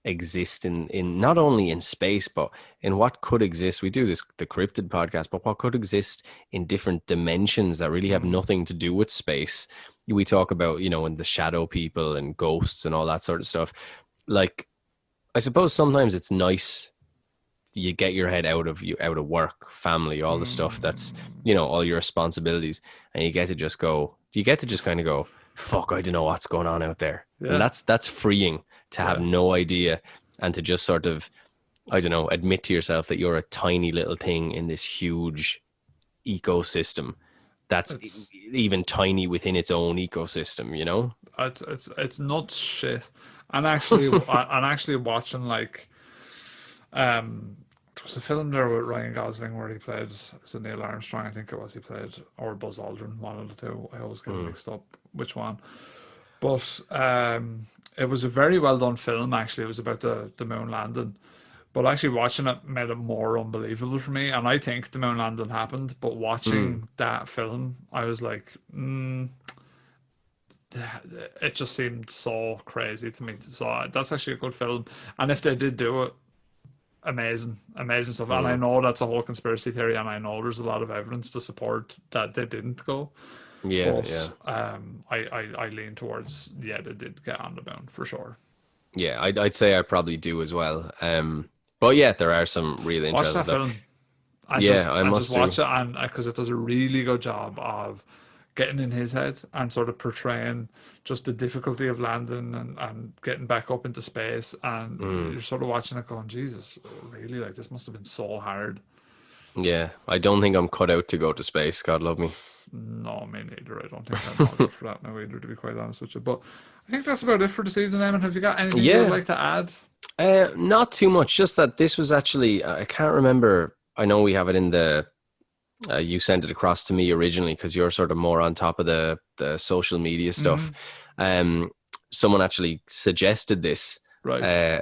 exist in not only in space but in what could exist. We do this the cryptid podcast, but what could exist in different dimensions that really have nothing to do with space. We talk about in the shadow people and ghosts and all that sort of stuff. Like, I suppose sometimes it's nice you get your head out of work, family, all the stuff that's all your responsibilities, and you get to just kind of go, fuck, I don't know what's going on out there. And Yeah, that's freeing to have yeah. no idea, and to just sort of, I don't know, admit to yourself that you're a tiny little thing in this huge ecosystem that's It's even tiny within its own ecosystem. it's nuts shit. And actually watching like it was a film there with Ryan Gosling where he played, is it Neil Armstrong? I think it was, he played, or Buzz Aldrin, one of the two. I always get Mm, mixed up which one. But it was a very well done film. Actually, it was about the moon landing. But actually watching it made it more unbelievable for me. And I think the moon landing happened, but mm. watching that film, I was like, it just seemed so crazy to me. So that's actually a good film. And if they did do it, amazing, amazing stuff. And I Mm. know that's a whole conspiracy theory, and I know there's a lot of evidence to support that they didn't go. Yeah, But yeah. I lean towards, yeah, they did get on the moon for sure. Yeah, I'd say I probably do as well. But yeah, there are some really Watch interesting that stuff. film. I Yeah, just I I just must watch do. it, and because it does a really good job of getting in his head and sort of portraying just the difficulty of landing and getting back up into space, and Mm. you're sort of watching it going, Jesus, really, like this must have been so hard. Yeah, I don't think I'm cut out to go to space. God love me. No, me neither. I don't think I'm all good for that now either, to be quite honest with you. But I think that's about it for this evening, Eamon. Have you got anything you would Yeah, like to add? not too much. Just that this was actually, I can't remember. I know we have it in the, you sent it across to me originally because you're sort of more on top of the social media stuff. Hmm. Um, Someone actually suggested this, Right. uh,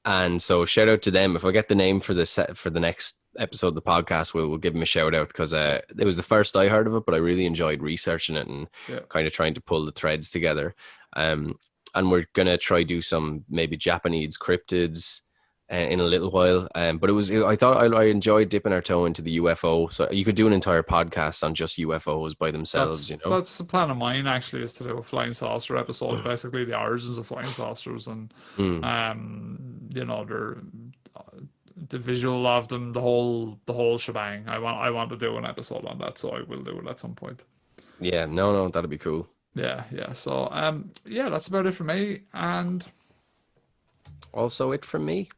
and so shout out to them. If I get the name for the next episode of the podcast, we'll give them a shout out because it was the first I heard of it, but I really enjoyed researching it and Yeah. kind of trying to pull the threads together. And we're gonna try do some maybe Japanese cryptids in a little while. But I thought I enjoyed dipping our toe into the UFO. So you could do an entire podcast on just UFOs by themselves. That's the plan of mine actually, is to do a flying saucer episode, basically the origins of flying saucers and Mm. their the visual of them, the whole shebang. I want to do an episode on that, so I will do it at some point. Yeah, no, that'd be cool. Yeah, yeah. So yeah, that's about it for me. And Also, it from me.